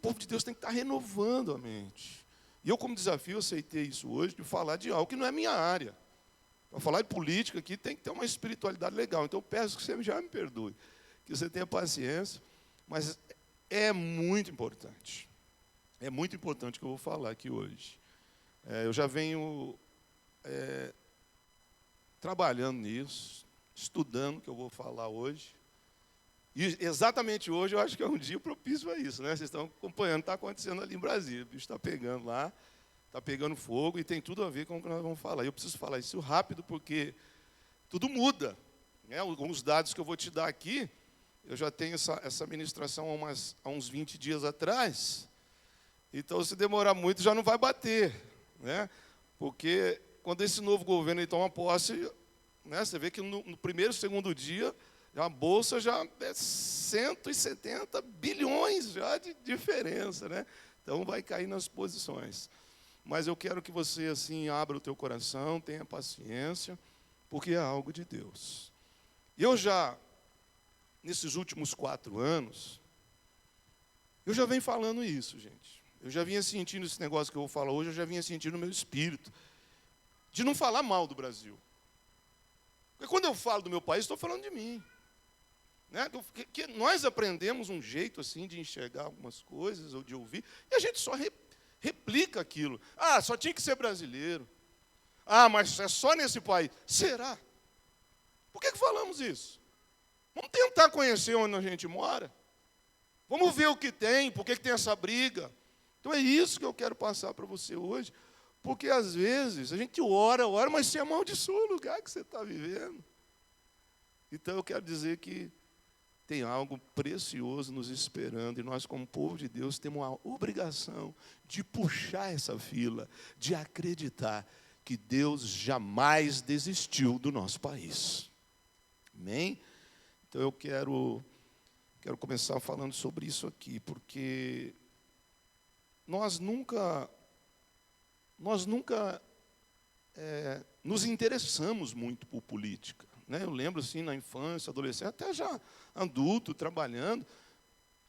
povo de Deus tem que estar renovando a mente. E eu, como desafio, aceitei isso hoje, de falar de algo que não é minha área. Para falar de política aqui tem que ter uma espiritualidade legal. Então eu peço que você já me perdoe, que você tenha paciência, mas é muito importante. É muito importante o que eu vou falar aqui hoje. Eu já venho trabalhando nisso, estudando o que eu vou falar hoje. E exatamente hoje eu acho que é um dia propício a isso, né? Vocês estão acompanhando, está acontecendo ali em Brasília. O bicho está pegando lá, está pegando fogo e tem tudo a ver com o que nós vamos falar. Eu preciso falar isso rápido porque tudo muda, né? Alguns dados que eu vou te dar aqui, eu já tenho essa ministração há uns 20 dias atrás. Então, se demorar muito, já não vai bater, né? Porque quando esse novo governo ele toma posse, né, você vê que no primeiro, segundo dia, a Bolsa já é 170 bilhões já de diferença, né? Então, vai cair nas posições. Mas eu quero que você, assim, abra o teu coração, tenha paciência, porque é algo de Deus. Eu já, nesses últimos 4 anos, eu já venho falando isso, gente. Eu já vinha sentindo esse negócio que eu vou falar hoje, eu já vinha sentindo no meu espírito, de não falar mal do Brasil. Porque quando eu falo do meu país, estou falando de mim. Né? Que nós aprendemos um jeito assim de enxergar algumas coisas, ou de ouvir, e a gente só replica aquilo. Ah, só tinha que ser brasileiro. Ah, mas é só nesse país. Será? Por que falamos isso? Vamos tentar conhecer onde a gente mora. Vamos ver o que tem, por que tem essa briga. Então é isso que eu quero passar para você hoje. Porque às vezes a gente ora, mas você amaldiçoa o lugar que você está vivendo. Então eu quero dizer que tem algo precioso nos esperando, e nós, como povo de Deus, temos a obrigação de puxar essa fila, de acreditar que Deus jamais desistiu do nosso país. Amém? Então eu quero começar falando sobre isso aqui, porque nós nunca nos interessamos muito por política. Né? Eu lembro, assim, na infância, adolescente, até já adulto, trabalhando,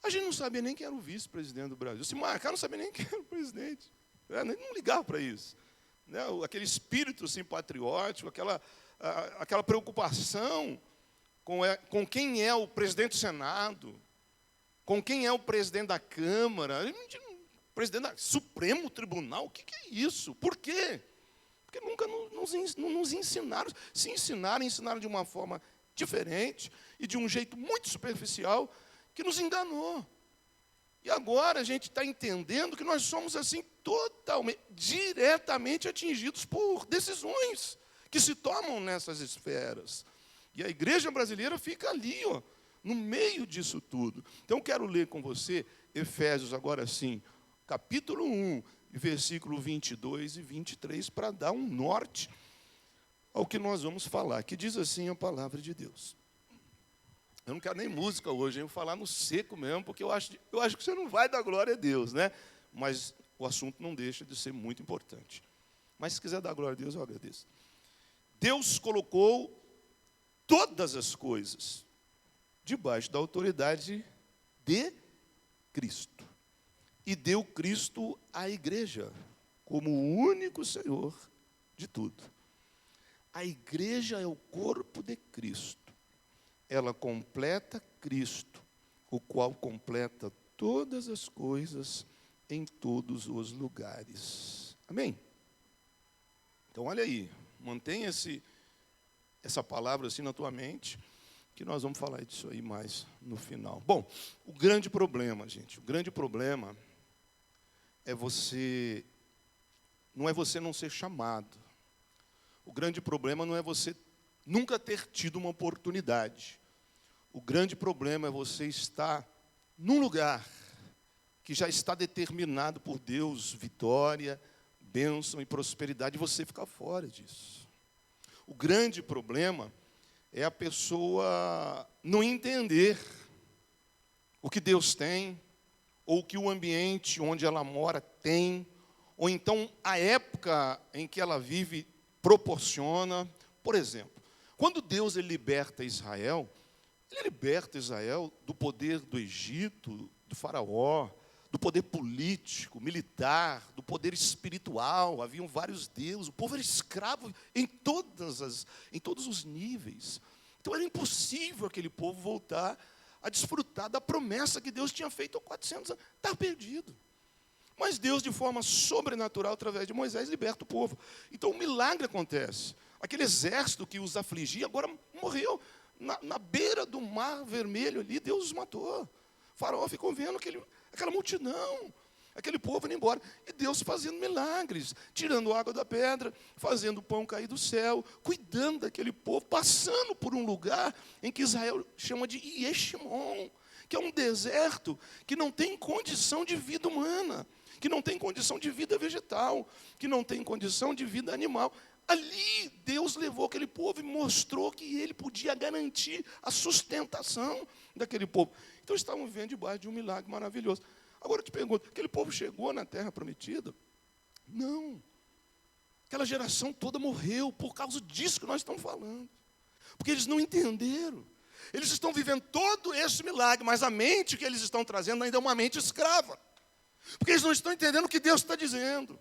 a gente não sabia nem quem era o vice-presidente do Brasil. Se marcar, não sabia nem quem era o presidente. Não ligava para isso. Né? Aquele espírito assim, patriótico, aquela preocupação com quem é o presidente do Senado, com quem é o presidente da Câmara, presidente do Supremo Tribunal, o que é isso? Por quê? Porque nunca nos ensinaram. Se ensinaram de uma forma diferente e de um jeito muito superficial que nos enganou. E agora a gente está entendendo que nós somos assim totalmente, diretamente atingidos por decisões que se tomam nessas esferas. E a igreja brasileira fica ali, no meio disso tudo. Então, quero ler com você Efésios, agora sim, capítulo 1, versículo 22 e 23, para dar um norte ao que nós vamos falar, que diz assim a palavra de Deus. Eu não quero nem música hoje, eu vou falar no seco mesmo, porque eu acho que você não vai dar glória a Deus, né? Mas o assunto não deixa de ser muito importante. Mas se quiser dar glória a Deus, eu agradeço. Deus colocou todas as coisas debaixo da autoridade de Cristo. E deu Cristo à igreja como o único Senhor de tudo. A igreja é o corpo de Cristo. Ela completa Cristo, o qual completa todas as coisas em todos os lugares. Amém? Então, olha aí, mantenha essa palavra assim na tua mente, que nós vamos falar disso aí mais no final. Bom, o grande problema, gente, não é você não ser chamado. O grande problema não é você nunca ter tido uma oportunidade. O grande problema é você estar num lugar que já está determinado por Deus, vitória, bênção e prosperidade, e você ficar fora disso. O grande problema é a pessoa não entender o que Deus tem, ou o que o ambiente onde ela mora tem, ou então a época em que ela vive proporciona. Por exemplo, quando Deus ele liberta Israel do poder do Egito, do faraó, do poder político, militar, do poder espiritual. Haviam vários deuses. O povo era escravo em todos os níveis. Então era impossível aquele povo voltar a desfrutar da promessa que Deus tinha feito há 400 anos. Está perdido. Mas Deus, de forma sobrenatural, através de Moisés, liberta o povo. Então o milagre acontece. Aquele exército que os afligia agora morreu na beira do Mar Vermelho ali. Deus os matou. O faraó ficou vendo aquela multidão, aquele povo indo embora. E Deus fazendo milagres, tirando água da pedra, fazendo o pão cair do céu, cuidando daquele povo, passando por um lugar em que Israel chama de Yeshimon, que é um deserto que não tem condição de vida humana, que não tem condição de vida vegetal, que não tem condição de vida animal. Ali Deus levou aquele povo e mostrou que Ele podia garantir a sustentação daquele povo. Então estavam vivendo debaixo de um milagre maravilhoso. Agora eu te pergunto, aquele povo chegou na terra prometida? Não. Aquela geração toda morreu por causa disso que nós estamos falando. Porque eles não entenderam. Eles estão vivendo todo esse milagre, mas a mente que eles estão trazendo ainda é uma mente escrava. Porque eles não estão entendendo o que Deus está dizendo.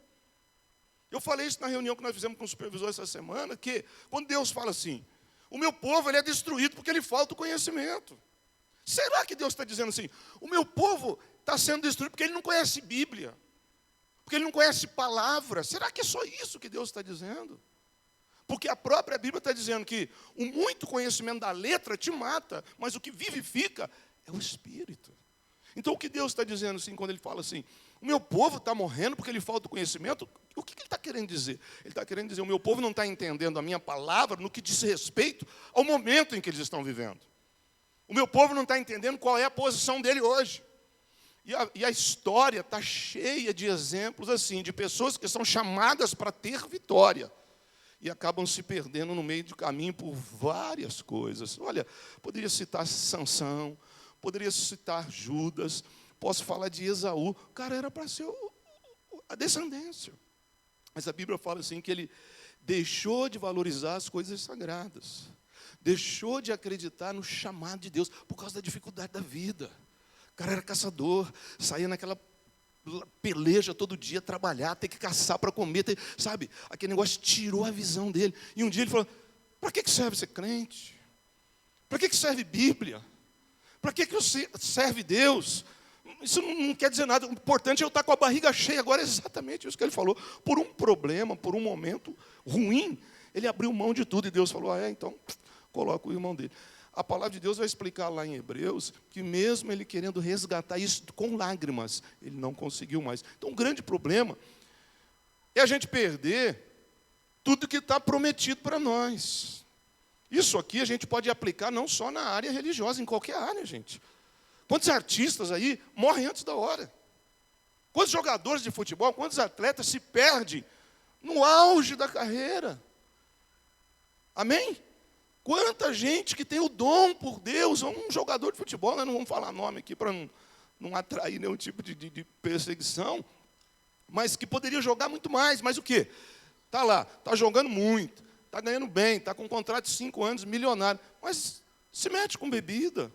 Eu falei isso na reunião que nós fizemos com o supervisor essa semana, que quando Deus fala assim, o meu povo ele é destruído porque lhe falta o conhecimento. Será que Deus está dizendo assim, o meu povo está sendo destruído porque ele não conhece Bíblia, porque ele não conhece palavra? Será que é só isso que Deus está dizendo? Porque a própria Bíblia está dizendo que o muito conhecimento da letra te mata, mas o que vivifica é o Espírito. Então o que Deus está dizendo assim, quando Ele fala assim, o meu povo está morrendo porque lhe falta o conhecimento, o que Ele está querendo dizer? Ele está querendo dizer, o meu povo não está entendendo a minha palavra no que diz respeito ao momento em que eles estão vivendo. O meu povo não está entendendo qual é a posição dele hoje. E a história está cheia de exemplos assim, de pessoas que são chamadas para ter vitória e acabam se perdendo no meio do caminho por várias coisas. Olha, poderia citar Sansão, poderia citar Judas, posso falar de Esaú. O cara era para ser a descendência. Mas a Bíblia fala assim que ele deixou de valorizar as coisas sagradas. Deixou de acreditar no chamado de Deus por causa da dificuldade da vida. O cara era caçador, saía naquela peleja todo dia, trabalhar, ter que caçar para comer, sabe? Aquele negócio tirou a visão dele. E um dia ele falou, para que serve ser crente? Para que serve Bíblia? Para que serve Deus? Isso não quer dizer nada. O importante é eu estar com a barriga cheia. Agora é exatamente isso que ele falou. Por um problema, por um momento ruim, ele abriu mão de tudo. E Deus falou, então coloca o irmão dele. A palavra de Deus vai explicar lá em Hebreus que mesmo ele querendo resgatar isso com lágrimas, ele não conseguiu mais. Então, um grande problema é a gente perder tudo que está prometido para nós. Isso aqui a gente pode aplicar não só na área religiosa, em qualquer área, gente. Quantos artistas aí morrem antes da hora? Quantos jogadores de futebol, quantos atletas se perdem no auge da carreira? Amém? Quanta gente que tem o dom por Deus, um jogador de futebol, nós não vamos falar nome aqui para não atrair nenhum tipo de perseguição, mas que poderia jogar muito mais, mas o quê? Está lá, está jogando muito, está ganhando bem, está com um contrato de 5 anos, milionário, mas se mete com bebida,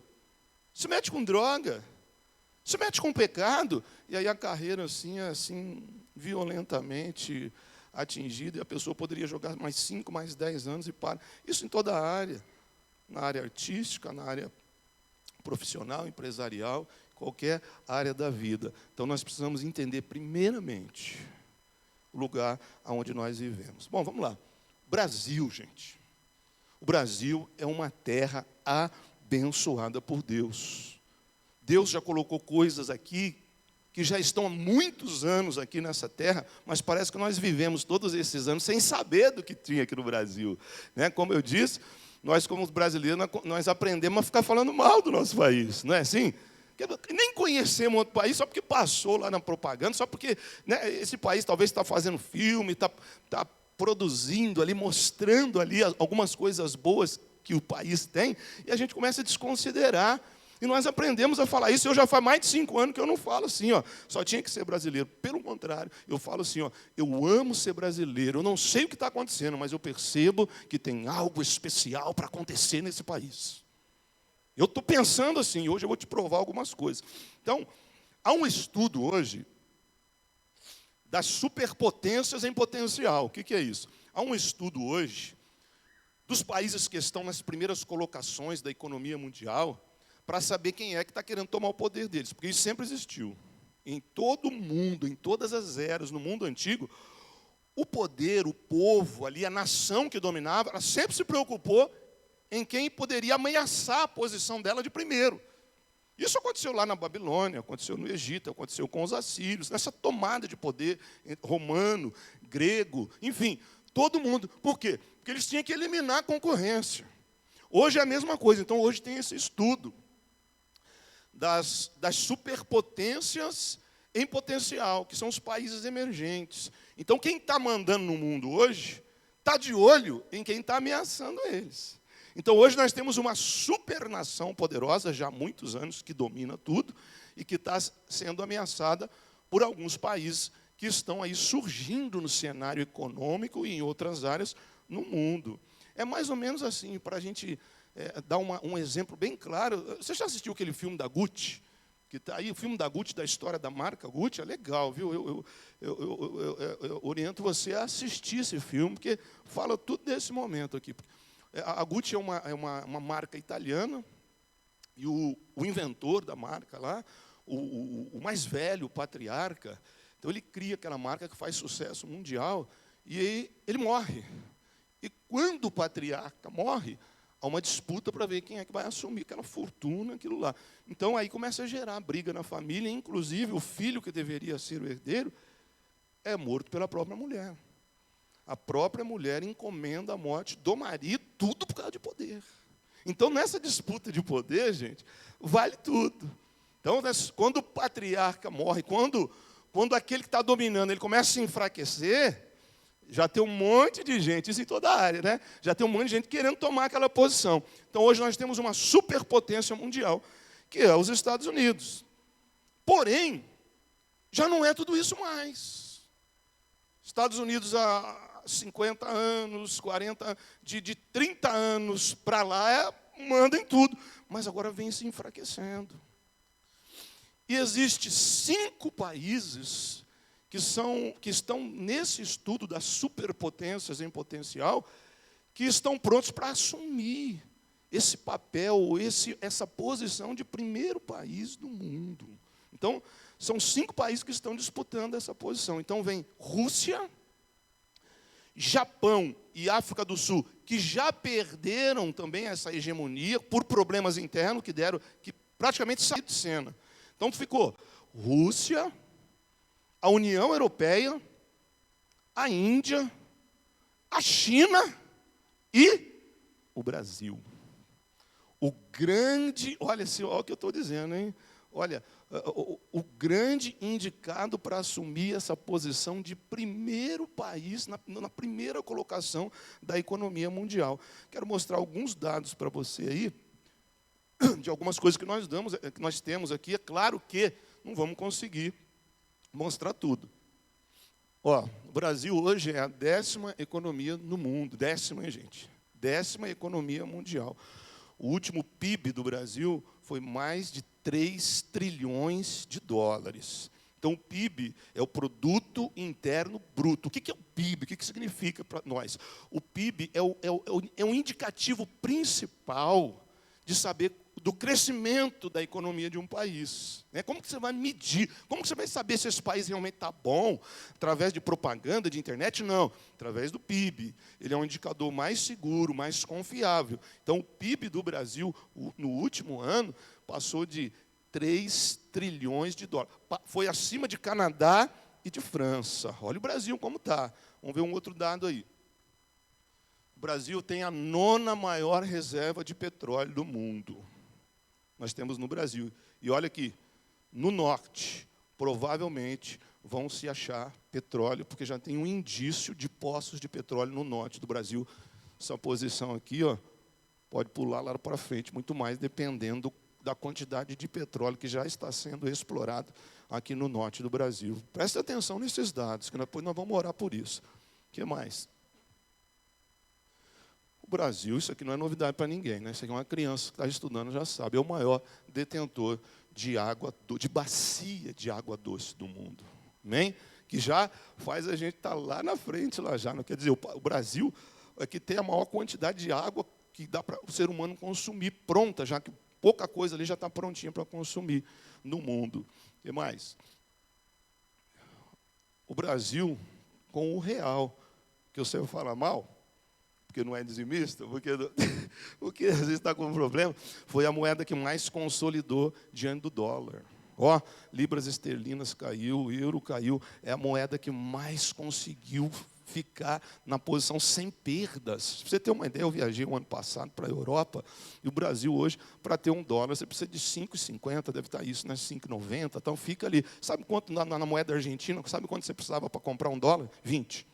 se mete com droga, se mete com pecado, e aí a carreira assim violentamente atingida, e a pessoa poderia jogar mais 5, mais 10 anos e para. Isso em toda a área, na área artística, na área profissional, empresarial, qualquer área da vida. Então nós precisamos entender primeiramente o lugar onde nós vivemos. Bom, vamos lá. Brasil, gente. O Brasil é uma terra abençoada por Deus. Deus já colocou coisas aqui que já estão há muitos anos aqui nessa terra, mas parece que nós vivemos todos esses anos sem saber do que tinha aqui no Brasil. Né? Como eu disse, nós como brasileiros, nós aprendemos a ficar falando mal do nosso país, não é assim? Nem conhecemos outro país só porque passou lá na propaganda, só porque esse país talvez está fazendo filme, está produzindo ali, mostrando ali algumas coisas boas que o país tem, e a gente começa a desconsiderar. E nós aprendemos a falar isso. Eu já faz mais de 5 anos que eu não falo assim, só tinha que ser brasileiro. Pelo contrário, eu falo assim, eu amo ser brasileiro. Eu não sei o que está acontecendo, mas eu percebo que tem algo especial para acontecer nesse país. Eu estou pensando assim, hoje eu vou te provar algumas coisas. Então, Há um estudo hoje das superpotências em potencial. O que é isso? Há um estudo hoje dos países que estão nas primeiras colocações da economia mundial para saber quem é que está querendo tomar o poder deles, porque isso sempre existiu. Em todo o mundo, em todas as eras, no mundo antigo, o poder, o povo ali, a nação que dominava, ela sempre se preocupou em quem poderia ameaçar a posição dela de primeiro. Isso aconteceu lá na Babilônia, aconteceu no Egito, aconteceu com os assírios, nessa tomada de poder romano, grego, enfim, todo mundo. Por quê? Porque eles tinham que eliminar a concorrência. Hoje é a mesma coisa. Então, hoje tem esse estudo das superpotências em potencial, que são os países emergentes. Então, quem está mandando no mundo hoje está de olho em quem está ameaçando eles. Então, hoje nós temos uma supernação poderosa, já há muitos anos, que domina tudo, e que está sendo ameaçada por alguns países que estão aí surgindo no cenário econômico e em outras áreas no mundo. É mais ou menos assim, para a gente dar um exemplo bem claro. Você já assistiu aquele filme da Gucci? Que está aí, o filme da Gucci, da história da marca Gucci, é legal, viu? Eu oriento você a assistir esse filme, porque fala tudo desse momento aqui. A Gucci é uma marca italiana, e o inventor da marca lá, o mais velho, o patriarca, então ele cria aquela marca que faz sucesso mundial, e aí ele morre. E quando o patriarca morre, há uma disputa para ver quem é que vai assumir aquela fortuna, aquilo lá. Então, aí começa a gerar briga na família, inclusive o filho que deveria ser o herdeiro é morto pela própria mulher. A própria mulher encomenda a morte do marido, tudo por causa de poder. Então, nessa disputa de poder, gente, vale tudo. Então, quando o patriarca morre, quando aquele que está dominando, ele começa a se enfraquecer, já tem um monte de gente, isso em toda a área, né? Já tem um monte de gente querendo tomar aquela posição. Então, hoje nós temos uma superpotência mundial, que é os Estados Unidos. Porém, já não é tudo isso mais. Estados Unidos há 50 anos, 40, de 30 anos para lá, manda em tudo. Mas agora vem se enfraquecendo. E existem 5 países que estão nesse estudo das superpotências em potencial, que estão prontos para assumir esse papel, essa posição de primeiro país do mundo. Então, são 5 países que estão disputando essa posição. Então, vem Rússia, Japão e África do Sul, que já perderam também essa hegemonia por problemas internos que praticamente saíram de cena. Então, ficou Rússia, a União Europeia, a Índia, a China e o Brasil. O grande, olha o que eu estou dizendo, hein? Olha, o grande indicado para assumir essa posição de primeiro país, na primeira colocação da economia mundial. Quero mostrar alguns dados para você aí, de algumas coisas que nós temos aqui. É claro que não vamos conseguir mostrar tudo. O Brasil hoje é a 10ª economia no mundo. 10ª, hein, gente? 10ª economia mundial. O último PIB do Brasil foi mais de 3 trilhões de dólares. Então, o PIB é o Produto Interno Bruto. O que é o PIB? O que significa para nós? O PIB é um indicativo principal de saber do crescimento da economia de um país. Como que você vai medir? Como que você vai saber se esse país realmente está bom? Através de propaganda, de internet? Não. Através do PIB. Ele é um indicador mais seguro, mais confiável. Então, o PIB do Brasil, no último ano, passou de 3 trilhões de dólares. Foi acima de Canadá e de França. Olha o Brasil como está. Vamos ver um outro dado aí. O Brasil tem a 9ª maior reserva de petróleo do mundo. Nós temos no Brasil. E olha aqui, no norte, provavelmente vão se achar petróleo, porque já tem um indício de poços de petróleo no norte do Brasil. Essa posição aqui, pode pular lá para frente, muito mais, dependendo da quantidade de petróleo que já está sendo explorado aqui no norte do Brasil. Preste atenção nesses dados, que depois nós vamos orar por isso. O que mais? O Brasil, isso aqui não é novidade para ninguém, né? Isso aqui é uma criança que está estudando, já sabe, é o maior detentor de bacia de água doce do mundo. Amém? Que já faz a gente estar lá na frente, lá já. Não quer dizer, o Brasil é que tem a maior quantidade de água que dá para o ser humano consumir, pronta, já que pouca coisa ali já está prontinha para consumir no mundo. O que mais? O Brasil, com o real, que eu sempre falo mal, porque não é dizimista, porque às vezes está com um problema, foi a moeda que mais consolidou diante do dólar. Ó, libras esterlinas caiu, o euro caiu, é a moeda que mais conseguiu ficar na posição sem perdas. Para você ter uma ideia, eu viajei o ano passado para a Europa, e o Brasil hoje, para ter $1, você precisa de 5,50, deve estar isso, né? 5,90, então fica ali. Sabe quanto na moeda argentina, sabe quanto você precisava para comprar $1? 20.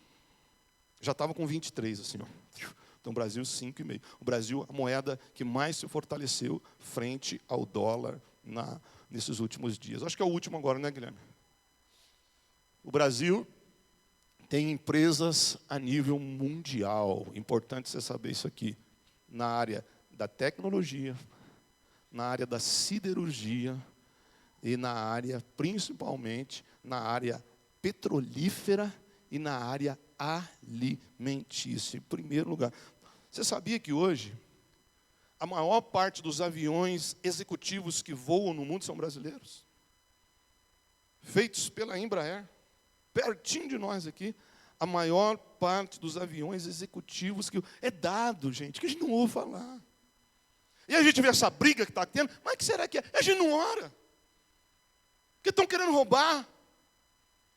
Já estava com 23, assim, ó. Então, o Brasil, 5,5. O Brasil, a moeda que mais se fortaleceu frente ao dólar nesses últimos dias. Acho que é o último agora, né, Guilherme? O Brasil tem empresas a nível mundial. Importante você saber isso aqui. Na área da tecnologia, na área da siderurgia e na área, principalmente, na área petrolífera e na área alimentícia. Em primeiro lugar. Você sabia que hoje a maior parte dos aviões executivos que voam no mundo são brasileiros? Feitos pela Embraer. Pertinho de nós aqui, a maior parte dos aviões executivos que... É dado, gente, que a gente não ouve falar. E a gente vê essa briga que está tendo, mas o que será que é? A gente não ora. Porque estão querendo roubar.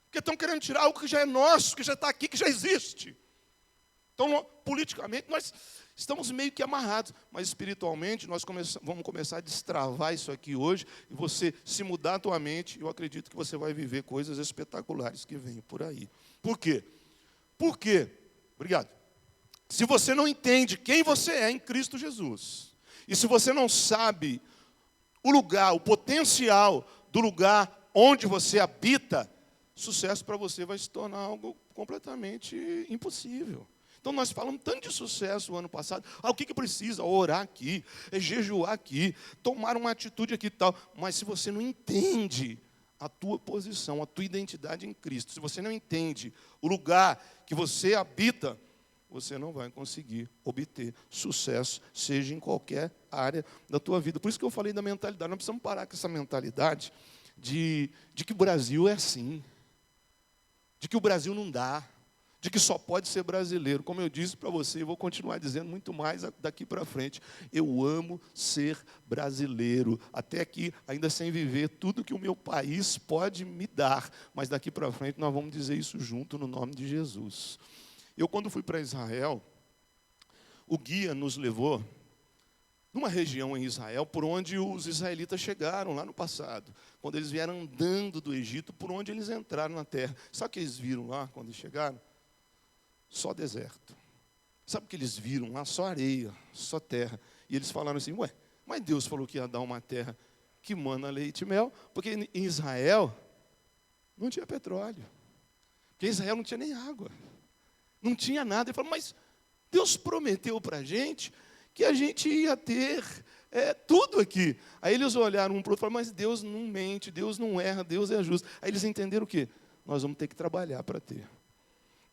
Porque estão querendo tirar algo que já é nosso, que já está aqui, que já existe. Então, politicamente, nós estamos meio que amarrados. Mas, espiritualmente, nós vamos começar a destravar isso aqui hoje. E você, se mudar a tua mente, eu acredito que você vai viver coisas espetaculares que vêm por aí. Por quê? Por quê? Obrigado. Se você não entende quem você é em Cristo Jesus, e se você não sabe o lugar, o potencial do lugar onde você habita, sucesso para você vai se tornar algo completamente impossível. Então, nós falamos tanto de sucesso o ano passado. O que precisa? Orar aqui, jejuar aqui, tomar uma atitude aqui e tal. Mas se você não entende a tua posição, a tua identidade em Cristo, se você não entende o lugar que você habita, você não vai conseguir obter sucesso, seja em qualquer área da tua vida. Por isso que eu falei da mentalidade. Nós precisamos parar com essa mentalidade de que o Brasil é assim, de que o Brasil não dá, de que só pode ser brasileiro. Como eu disse para você, e vou continuar dizendo muito mais daqui para frente, eu amo ser brasileiro, até aqui, ainda sem viver tudo que o meu país pode me dar, mas daqui para frente nós vamos dizer isso junto no nome de Jesus. Eu, quando fui para Israel, o guia nos levou numa região em Israel por onde os israelitas chegaram lá no passado, quando eles vieram andando do Egito, por onde eles entraram na terra. Sabe o que eles viram lá quando eles chegaram? Só deserto. Sabe o que eles viram lá? Só areia, só terra. E eles falaram assim, ué, mas Deus falou que ia dar uma terra que mana leite e mel, porque em Israel não tinha petróleo. Porque em Israel não tinha nem água. Não tinha nada. Ele falou, mas Deus prometeu para a gente que a gente ia ter tudo aqui. Aí eles olharam um para o outro e falaram, mas Deus não mente, Deus não erra, Deus é justo. Aí eles entenderam o quê? Nós vamos ter que trabalhar para ter.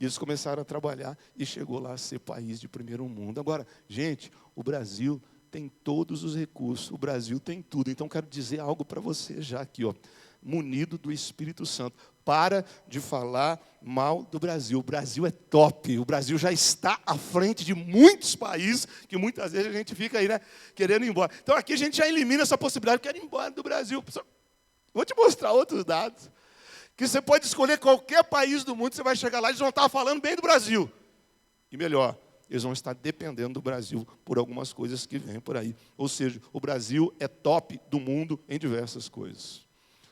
E eles começaram a trabalhar e chegou lá a ser país de primeiro mundo. Agora, gente, o Brasil tem todos os recursos, o Brasil tem tudo. Então, quero dizer algo para você já aqui, ó, munido do Espírito Santo. Para de falar mal do Brasil. O Brasil é top. O Brasil já está à frente de muitos países que muitas vezes a gente fica aí, né, querendo ir embora. Então, aqui a gente já elimina essa possibilidade. Eu quero ir embora do Brasil. Vou te mostrar outros dados. Que você pode escolher qualquer país do mundo, você vai chegar lá e eles vão estar falando bem do Brasil. E melhor, eles vão estar dependendo do Brasil por algumas coisas que vêm por aí. Ou seja, o Brasil é top do mundo em diversas coisas.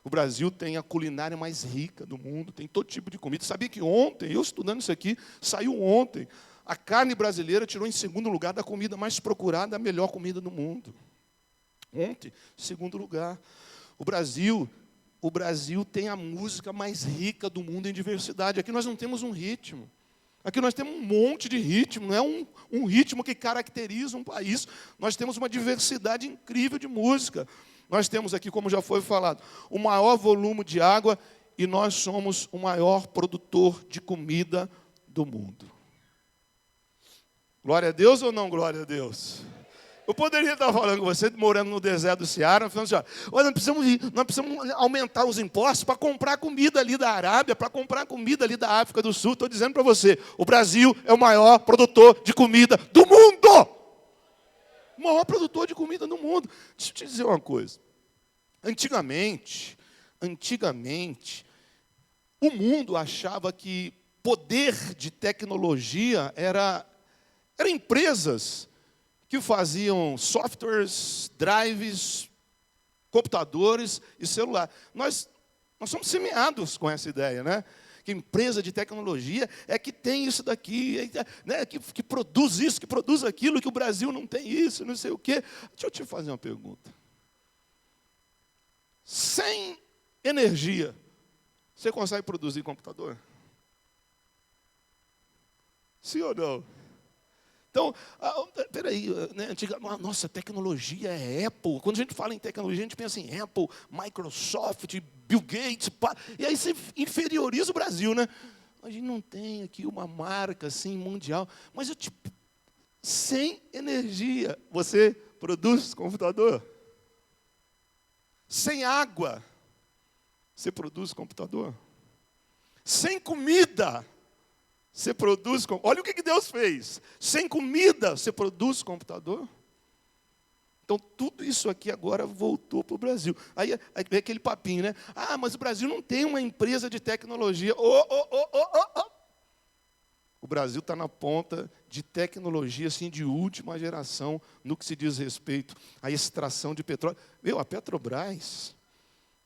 O Brasil tem a culinária mais rica do mundo, tem todo tipo de comida. Sabia que ontem, eu estudando isso aqui, saiu ontem, a carne brasileira tirou em segundo lugar da comida mais procurada, a melhor comida do mundo. Ontem, segundo lugar. O Brasil tem a música mais rica do mundo em diversidade. Aqui nós não temos um ritmo. Aqui nós temos um monte de ritmo. Não é um ritmo que caracteriza um país. Nós temos uma diversidade incrível de música. Nós temos aqui, como já foi falado, o maior volume de água e nós somos o maior produtor de comida do mundo. Glória a Deus ou não glória a Deus? Eu poderia estar falando com você, morando no deserto do Ceará, falando assim, olha, nós precisamos aumentar os impostos para comprar comida ali da Arábia, para comprar comida ali da África do Sul. Estou dizendo para você, o Brasil é o maior produtor de comida do mundo. O maior produtor de comida do mundo. Deixa eu te dizer uma coisa. Antigamente, o mundo achava que poder de tecnologia era empresas que faziam softwares, drives, computadores e celular. Nós somos semeados com essa ideia, né? Que empresa de tecnologia é que tem isso daqui, né? que produz isso, que produz aquilo, que o Brasil não tem isso, não sei o quê. Deixa eu te fazer uma pergunta. Sem energia, você consegue produzir computador? Sim ou não? Então, peraí, né, nossa, tecnologia é Apple. Quando a gente fala em tecnologia, a gente pensa em Apple, Microsoft, Bill Gates, e aí você inferioriza o Brasil, né? A gente não tem aqui uma marca assim mundial, mas sem energia, você produz computador? Sem água, você produz computador? Sem comida, você produz... Olha o que Deus fez. Sem comida, você produz computador? Então, tudo isso aqui agora voltou para o Brasil. Aí vem aquele papinho, né? Ah, mas o Brasil não tem uma empresa de tecnologia. O Brasil está na ponta de tecnologia assim, de última geração no que se diz respeito à extração de petróleo. A Petrobras,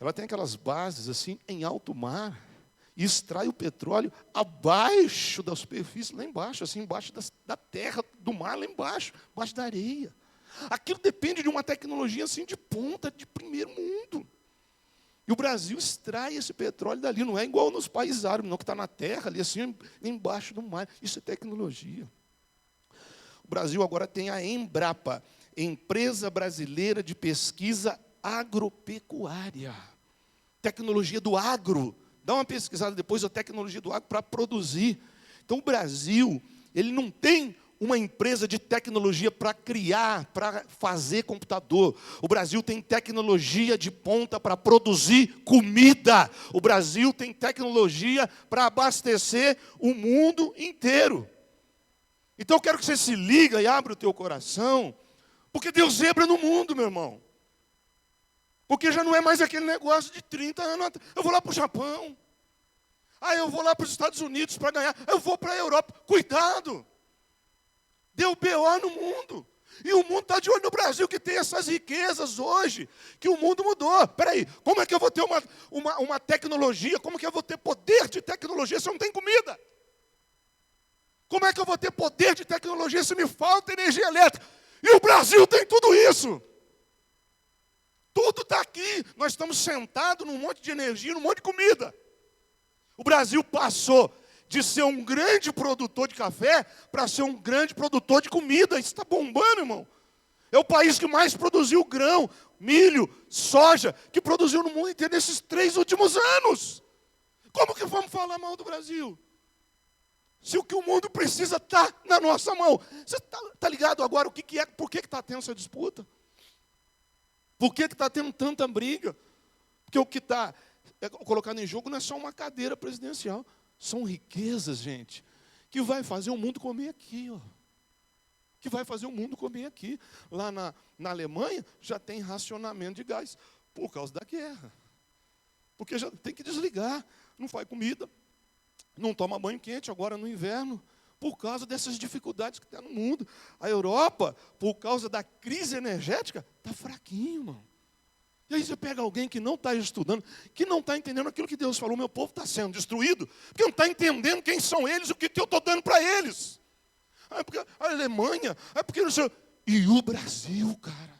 ela tem aquelas bases assim em alto mar. E extrai o petróleo abaixo da superfície, lá embaixo, assim, embaixo da terra, do mar, lá embaixo da areia. Aquilo depende de uma tecnologia assim de ponta, de primeiro mundo. E o Brasil extrai esse petróleo dali, não é igual nos países árabes, não, que está na terra, ali assim, embaixo do mar. Isso é tecnologia. O Brasil agora tem a Embrapa, Empresa Brasileira de Pesquisa Agropecuária. Tecnologia do agro. Dá uma pesquisada depois da tecnologia do agro para produzir. Então, o Brasil, ele não tem uma empresa de tecnologia para criar, para fazer computador. O Brasil tem tecnologia de ponta para produzir comida. O Brasil tem tecnologia para abastecer o mundo inteiro. Então, eu quero que você se liga e abra o teu coração, porque Deus zebra no mundo, meu irmão. Porque já não é mais aquele negócio de 30 anos. Eu vou lá para o Japão. Eu vou lá para os Estados Unidos para ganhar. Eu vou para a Europa. Cuidado. Deu BO no mundo. E o mundo está de olho no Brasil, que tem essas riquezas hoje, que o mundo mudou. Espera aí, como é que eu vou ter uma tecnologia? Como é que eu vou ter poder de tecnologia se eu não tenho comida? Como é que eu vou ter poder de tecnologia se me falta energia elétrica? E o Brasil tem tudo isso. Tudo está aqui. Nós estamos sentados num monte de energia, num monte de comida. O Brasil passou de ser um grande produtor de café para ser um grande produtor de comida. Isso está bombando, irmão. É o país que mais produziu grão, milho, soja, que produziu no mundo inteiro nesses 3 últimos anos. Como que vamos falar mal do Brasil? Se o que o mundo precisa está na nossa mão. Você está ligado agora por que está tendo essa disputa? Por que está tendo tanta briga? Porque o que está colocado em jogo não é só uma cadeira presidencial. São riquezas, gente, que vai fazer o mundo comer aqui. Que vai fazer o mundo comer aqui. Lá na Alemanha já tem racionamento de gás por causa da guerra. Porque já tem que desligar. Não faz comida, não toma banho quente agora no inverno. Por causa dessas dificuldades que tem no mundo. A Europa, por causa da crise energética, está fraquinho, irmão. E aí você pega alguém que não está estudando, que não está entendendo aquilo que Deus falou, meu povo está sendo destruído, porque não está entendendo quem são eles, o que eu estou dando para eles. Porque a Alemanha, porque não sei. E o Brasil, cara,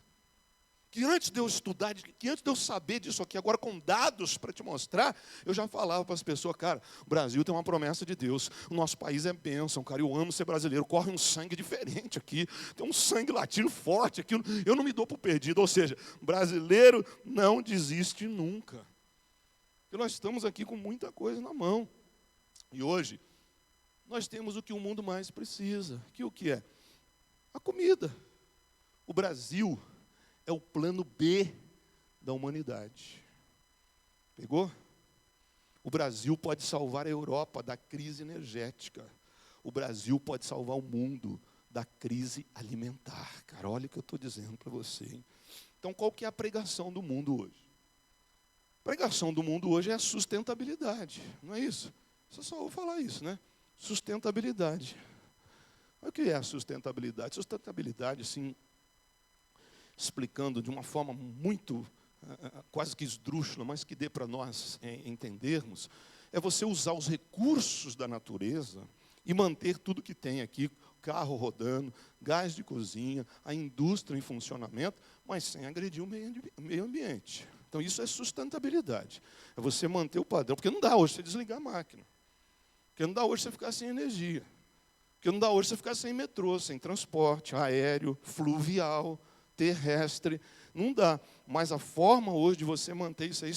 que antes de eu estudar, que antes de eu saber disso aqui, agora com dados para te mostrar, eu já falava para as pessoas, cara, o Brasil tem uma promessa de Deus, o nosso país é bênção, cara, eu amo ser brasileiro, corre um sangue diferente aqui, tem um sangue latino forte aqui, eu não me dou por perdido, ou seja, brasileiro não desiste nunca. Porque nós estamos aqui com muita coisa na mão. E hoje, nós temos o que o mundo mais precisa, que o que é? A comida. O Brasil é o plano B da humanidade. Pegou? O Brasil pode salvar a Europa da crise energética. O Brasil pode salvar o mundo da crise alimentar. Cara, olha o que eu estou dizendo para você. Hein? Então, qual que é a pregação do mundo hoje? A pregação do mundo hoje é a sustentabilidade. Não é isso? Você só ouve falar isso, né? Sustentabilidade. O que é a sustentabilidade? Sustentabilidade, assim, explicando de uma forma muito, quase que esdrúxula, mas que dê para nós entendermos, é você usar os recursos da natureza e manter tudo que tem aqui, carro rodando, gás de cozinha, a indústria em funcionamento, mas sem agredir o meio ambiente. Então, isso é sustentabilidade. É você manter o padrão, porque não dá hoje você desligar a máquina. Porque não dá hoje você ficar sem energia. Porque não dá hoje você ficar sem metrô, sem transporte aéreo, fluvial, terrestre, não dá. Mas a forma hoje de você manter isso aí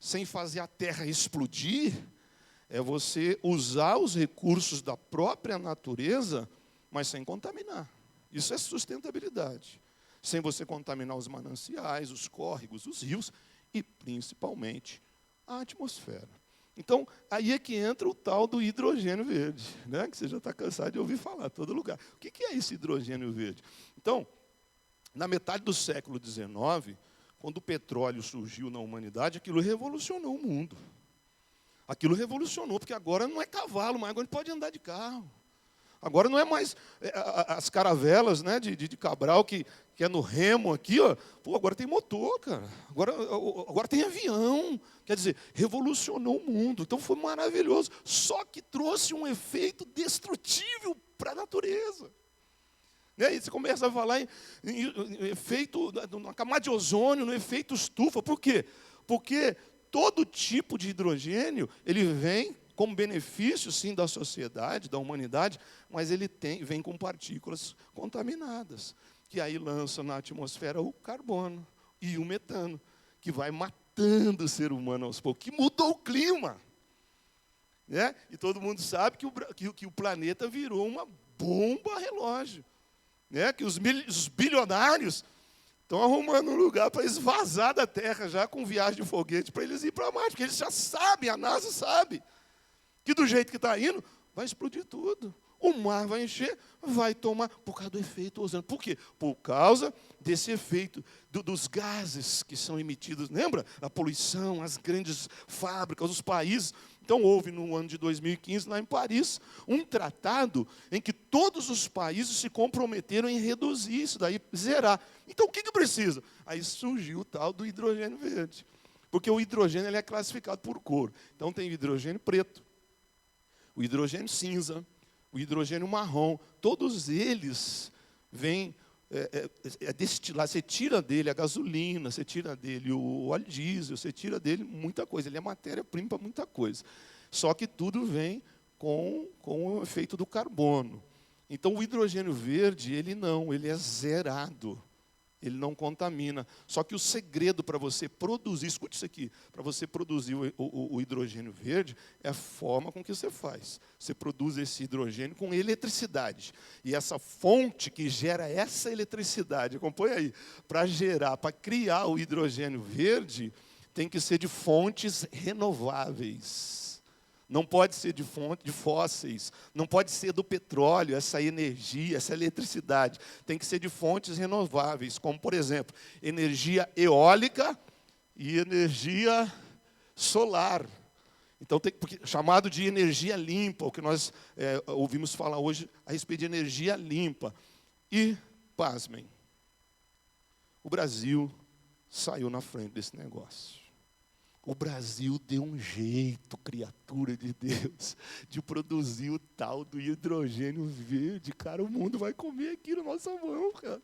sem fazer a terra explodir, é você usar os recursos da própria natureza, mas sem contaminar. Isso é sustentabilidade. Sem você contaminar os mananciais, os córregos, os rios e, principalmente, a atmosfera. Então, aí é que entra o tal do hidrogênio verde, né? Que você já está cansado de ouvir falar em todo lugar. O que é esse hidrogênio verde? Então, na metade do século XIX, quando o petróleo surgiu na humanidade, aquilo revolucionou o mundo. Aquilo revolucionou, porque agora não é cavalo, mas agora a gente pode andar de carro. Agora não é mais as caravelas, né, de Cabral, que é no remo aqui, ó. Pô, agora tem motor, cara. Agora tem avião. Quer dizer, revolucionou o mundo. Então foi maravilhoso. Só que trouxe um efeito destrutível para a natureza. Né? E você começa a falar em efeito, na camada de ozônio, no efeito estufa. Por quê? Porque todo tipo de hidrogênio, ele vem como benefício, sim, da sociedade, da humanidade, mas ele vem com partículas contaminadas, que aí lança na atmosfera o carbono e o metano, que vai matando o ser humano aos poucos, que mudou o clima. Né? E todo mundo sabe que o planeta virou uma bomba relógio. Né? Que os bilionários estão arrumando um lugar para eles vazar da Terra já com viagem de foguete, para eles ir para Marte, porque eles já sabem, a NASA sabe, que do jeito que está indo, vai explodir tudo. O mar vai encher, vai tomar, por causa do efeito ozônio. Por quê? Por causa desse efeito dos gases que são emitidos. Lembra? A poluição, as grandes fábricas, os países. Então, houve, no ano de 2015, lá em Paris, um tratado em que todos os países se comprometeram em reduzir isso daí, zerar. Então, o que precisa? Aí surgiu o tal do hidrogênio verde. Porque o hidrogênio ele é classificado por cor. Então, tem o hidrogênio preto, o hidrogênio cinza, o hidrogênio marrom. Todos eles vêm destilar. Você tira dele a gasolina, você tira dele o óleo diesel, você tira dele muita coisa. Ele é matéria-prima para muita coisa. Só que tudo vem com o efeito do carbono. Então, o hidrogênio verde, ele é zerado. Ele não contamina. Só que o segredo para você produzir, escute isso aqui, para você produzir o hidrogênio verde, é a forma com que você faz. Você produz esse hidrogênio com eletricidade. E essa fonte que gera essa eletricidade, acompanha aí, para criar o hidrogênio verde, tem que ser de fontes renováveis. Não pode ser de fonte de fósseis, não pode ser do petróleo, essa energia, essa eletricidade. Tem que ser de fontes renováveis, como, por exemplo, energia eólica e energia solar. Então, chamado de energia limpa, o que nós ouvimos falar hoje a respeito de energia limpa. E, pasmem, o Brasil saiu na frente desse negócio. O Brasil deu um jeito, criatura de Deus, de produzir o tal do hidrogênio verde. Cara, o mundo vai comer aqui na nossa mão, cara.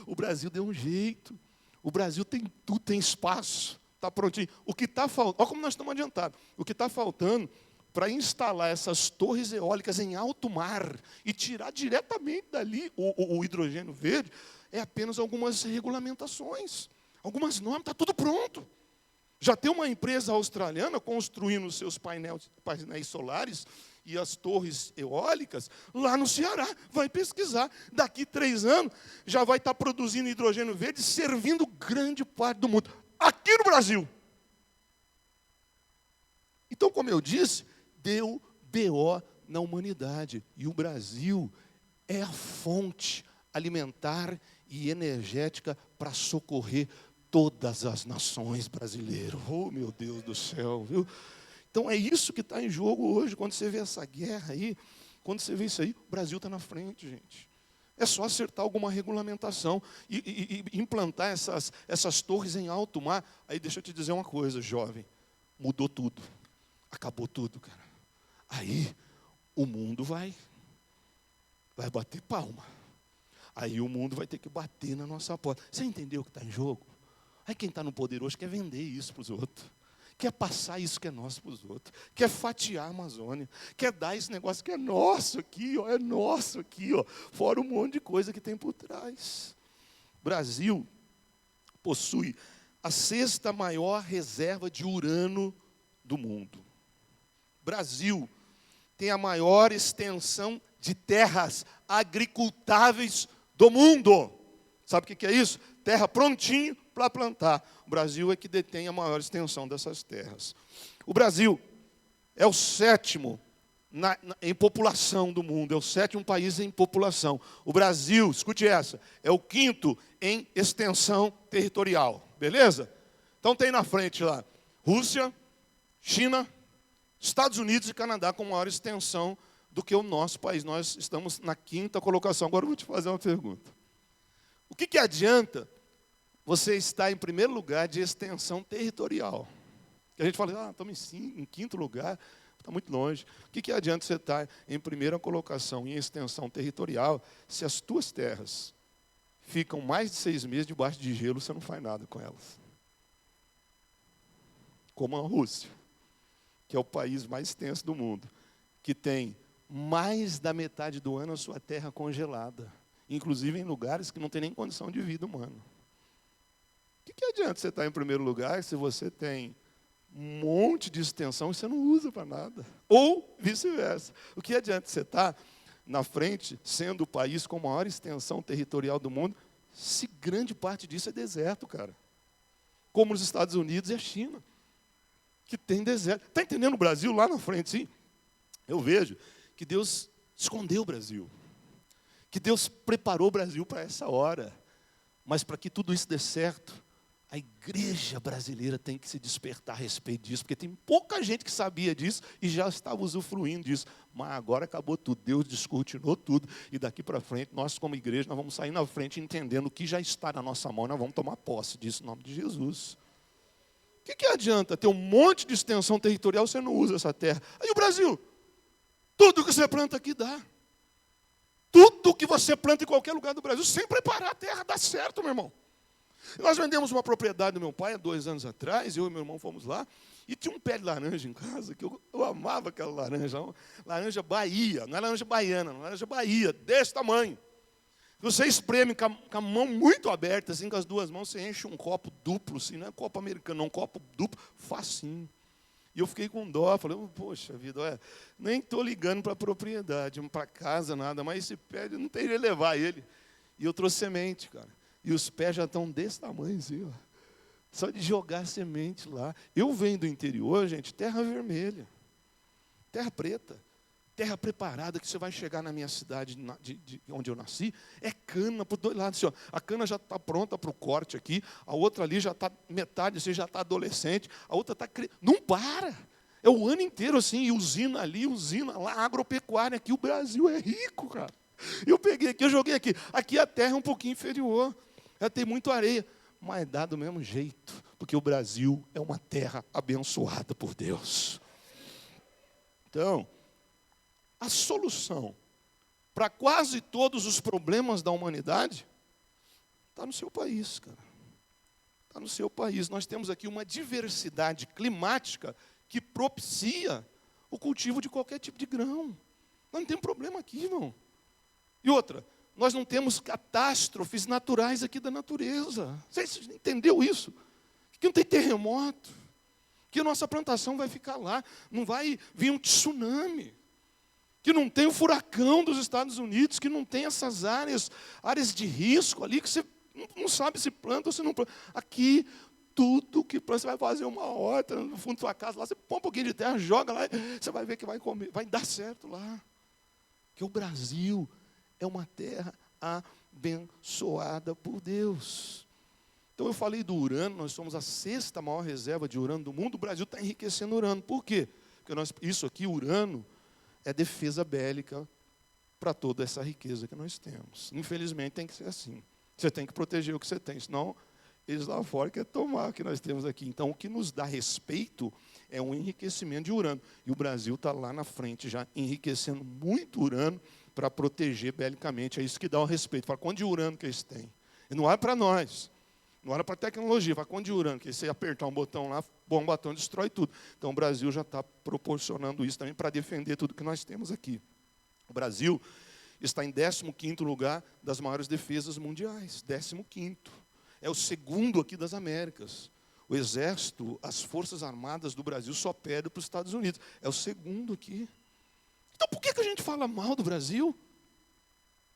O Brasil deu um jeito. O Brasil tem tudo, tem espaço, está prontinho. O que está faltando, olha como nós estamos adiantados. O que está faltando para instalar essas torres eólicas em alto mar e tirar diretamente dali o hidrogênio verde é apenas algumas regulamentações, algumas normas, está tudo pronto. Já tem uma empresa australiana construindo os seus painéis solares e as torres eólicas lá no Ceará. Vai pesquisar. Daqui 3 anos, já vai estar produzindo hidrogênio verde, servindo grande parte do mundo. Aqui no Brasil. Então, como eu disse, deu BO na humanidade. E o Brasil é a fonte alimentar e energética para socorrer todas as nações brasileiras. Oh, meu Deus do céu, viu? Então, é isso que está em jogo hoje. Quando você vê essa guerra aí, quando você vê isso aí, o Brasil está na frente, gente. É só acertar alguma regulamentação e implantar essas torres em alto mar. Aí, deixa eu te dizer uma coisa, jovem. Mudou tudo. Acabou tudo, cara. Aí, o mundo vai bater palma. Aí, o mundo vai ter que bater na nossa porta. Você entendeu o que está em jogo? Aí, quem está no poder hoje quer vender isso para os outros. Quer passar isso que é nosso para os outros. Quer fatiar a Amazônia. Quer dar esse negócio que é nosso aqui, ó. É nosso aqui, ó. Fora um monte de coisa que tem por trás. O Brasil possui a 6ª maior reserva de urânio do mundo. O Brasil tem a maior extensão de terras agricultáveis do mundo. Sabe o que é isso? Terra prontinho para plantar. O Brasil é que detém a maior extensão dessas terras. O Brasil é o 7º em população do mundo, é o 7º país em população. O Brasil, escute essa, é o 5º em extensão territorial. Beleza? Então tem na frente lá Rússia, China, Estados Unidos e Canadá com maior extensão do que o nosso país. Nós estamos na 5ª colocação. Agora eu vou te fazer uma pergunta. O que adianta você estar em primeiro lugar de extensão territorial? A gente fala, estamos em 5º lugar, está muito longe. O que adianta você estar em primeira colocação em extensão territorial se as tuas terras ficam mais de 6 meses debaixo de gelo, você não faz nada com elas? Como a Rússia, que é o país mais extenso do mundo, que tem mais da metade do ano a sua terra congelada, inclusive em lugares que não tem nem condição de vida humana. O que adianta você estar em primeiro lugar se você tem um monte de extensão e você não usa para nada? Ou vice-versa. O que adianta você estar na frente, sendo o país com a maior extensão territorial do mundo, se grande parte disso é deserto, cara? Como os Estados Unidos e a China, que tem deserto. Está entendendo o Brasil lá na frente, sim? Eu vejo que Deus escondeu o Brasil. Que Deus preparou o Brasil para essa hora. Mas para que tudo isso dê certo, a igreja brasileira tem que se despertar a respeito disso, porque tem pouca gente que sabia disso e já estava usufruindo disso. Mas agora acabou tudo, Deus descortinou tudo, e daqui para frente, nós como igreja, nós vamos sair na frente entendendo o que já está na nossa mão, nós vamos tomar posse disso em nome de Jesus. O que adianta ter um monte de extensão territorial se você não usa essa terra? Aí o Brasil, tudo que você planta aqui dá. Tudo que você planta em qualquer lugar do Brasil, sem preparar a terra, dá certo, meu irmão. Nós vendemos uma propriedade do meu pai há 2 anos atrás, eu e meu irmão fomos lá, e tinha um pé de laranja em casa, que eu amava aquela laranja, laranja Bahia, não é laranja baiana, não é laranja Bahia, desse tamanho. Você espreme com a mão muito aberta, assim, com as 2 mãos, você enche um copo duplo, assim, não é copo americano, não, um copo duplo, facinho. E eu fiquei com dó, falei, poxa vida, nem estou ligando para a propriedade, para casa, nada, mas esse pé, eu não teria que levar ele. E eu trouxe semente, cara. E os pés já estão desse tamanho, assim, ó. Só de jogar semente lá. Eu venho do interior, gente, terra vermelha, terra preta, terra preparada, que você vai chegar na minha cidade, onde eu nasci, é cana por 2 lados. Assim, ó, a cana já está pronta para o corte aqui, a outra ali já está metade, assim, já está adolescente, a outra está... Não para! É o ano inteiro assim, e usina ali, usina lá, agropecuária aqui. O Brasil é rico, cara. Eu peguei aqui, eu joguei aqui. Aqui a terra é um pouquinho inferior, ela tem muito areia, mas dá do mesmo jeito, porque o Brasil é uma terra abençoada por Deus. Então, a solução para quase todos os problemas da humanidade está no seu país, cara. está no seu país. Nós temos aqui uma diversidade climática que propicia o cultivo de qualquer tipo de grão. Nós não temos problema aqui, irmão. E outra, nós não temos catástrofes naturais aqui da natureza. Você entendeu isso? Que não tem terremoto, que a nossa plantação vai ficar lá, não vai vir um tsunami, que não tem o furacão dos Estados Unidos, que não tem essas áreas de risco ali, que você não sabe se planta ou se não planta. Aqui, tudo que planta, você vai fazer uma horta no fundo da sua casa, lá você põe um pouquinho de terra, joga lá, você vai ver que vai comer, vai dar certo lá. Porque o Brasil é uma terra abençoada por Deus. Então eu falei do urânio, nós somos a 6ª maior reserva de urânio do mundo, o Brasil está enriquecendo urânio. Por quê? Porque isso aqui, urânio, é defesa bélica para toda essa riqueza que nós temos. Infelizmente tem que ser assim. Você tem que proteger o que você tem, senão eles lá fora querem tomar o que nós temos aqui. Então o que nos dá respeito é um enriquecimento de urânio. E o Brasil está lá na frente já enriquecendo muito urânio para proteger belicamente. É isso que dá o respeito. Fala, quanto de urânio que eles têm? E não é para nós. Não era para tecnologia, vai quanto de urânio, que você apertar um botão lá, bom botão destrói tudo. Então o Brasil já está proporcionando isso também para defender tudo que nós temos aqui. O Brasil está em 15º lugar das maiores defesas mundiais. 15º. É o 2º aqui das Américas. O Exército, as Forças Armadas do Brasil só perdem para os Estados Unidos. É o 2º aqui. Então por que a gente fala mal do Brasil?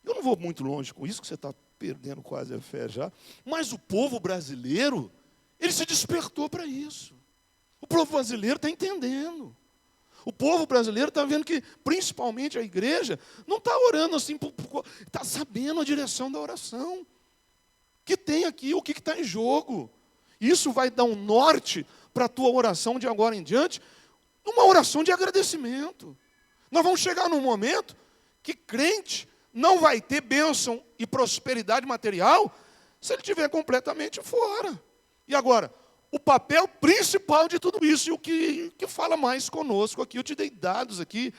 Eu não vou muito longe com isso, que você está perdendo quase a fé já. Mas o povo brasileiro, ele se despertou para isso. O povo brasileiro está entendendo. O povo brasileiro está vendo que, principalmente a igreja, não está orando assim, está sabendo a direção da oração. Que tem aqui, o que está em jogo. Isso vai dar um norte para a tua oração de agora em diante, uma oração de agradecimento. Nós vamos chegar num momento que crente não vai ter bênção e prosperidade material se ele estiver completamente fora. E agora, o papel principal de tudo isso, e o que fala mais conosco aqui, eu te dei dados aqui,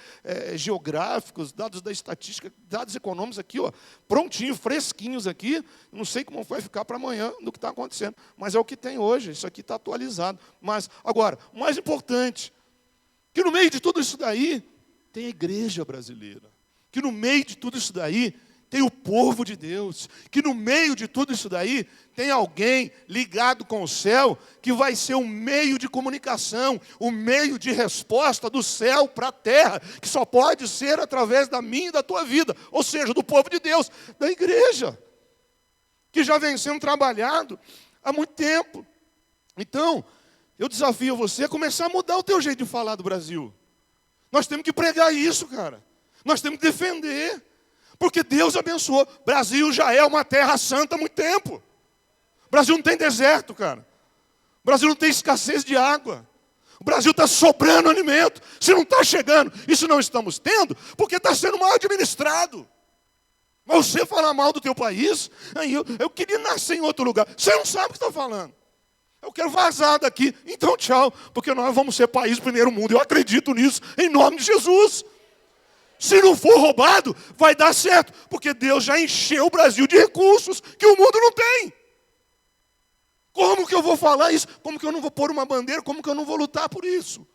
geográficos, dados da estatística, dados econômicos aqui, ó, prontinho, fresquinhos aqui, não sei como vai ficar para amanhã do que está acontecendo, mas é o que tem hoje, isso aqui está atualizado. Mas, agora, o mais importante, que no meio de tudo isso daí, tem a igreja brasileira. Que no meio de tudo isso daí, tem o povo de Deus. Que no meio de tudo isso daí, tem alguém ligado com o céu, que vai ser um meio de comunicação, um meio de resposta do céu para a terra, que só pode ser através da minha e da tua vida, ou seja, do povo de Deus, da igreja, que já vem sendo trabalhado há muito tempo. Então, eu desafio você a começar a mudar o teu jeito de falar do Brasil. Nós temos que pregar isso, cara. Nós temos que defender, porque Deus abençoou. Brasil já é uma terra santa há muito tempo. O Brasil não tem deserto, cara. O Brasil não tem escassez de água. O Brasil está sobrando alimento. Se não está chegando, e se não estamos tendo, porque está sendo mal administrado. Mas você falar mal do teu país, aí eu queria nascer em outro lugar. Você não sabe o que está falando. Eu quero vazar daqui. Então tchau, porque nós vamos ser país primeiro mundo. Eu acredito nisso, em nome de Jesus. Se não for roubado, vai dar certo, porque Deus já encheu o Brasil de recursos que o mundo não tem. Como que eu vou falar isso? Como que eu não vou pôr uma bandeira? Como que eu não vou lutar por isso?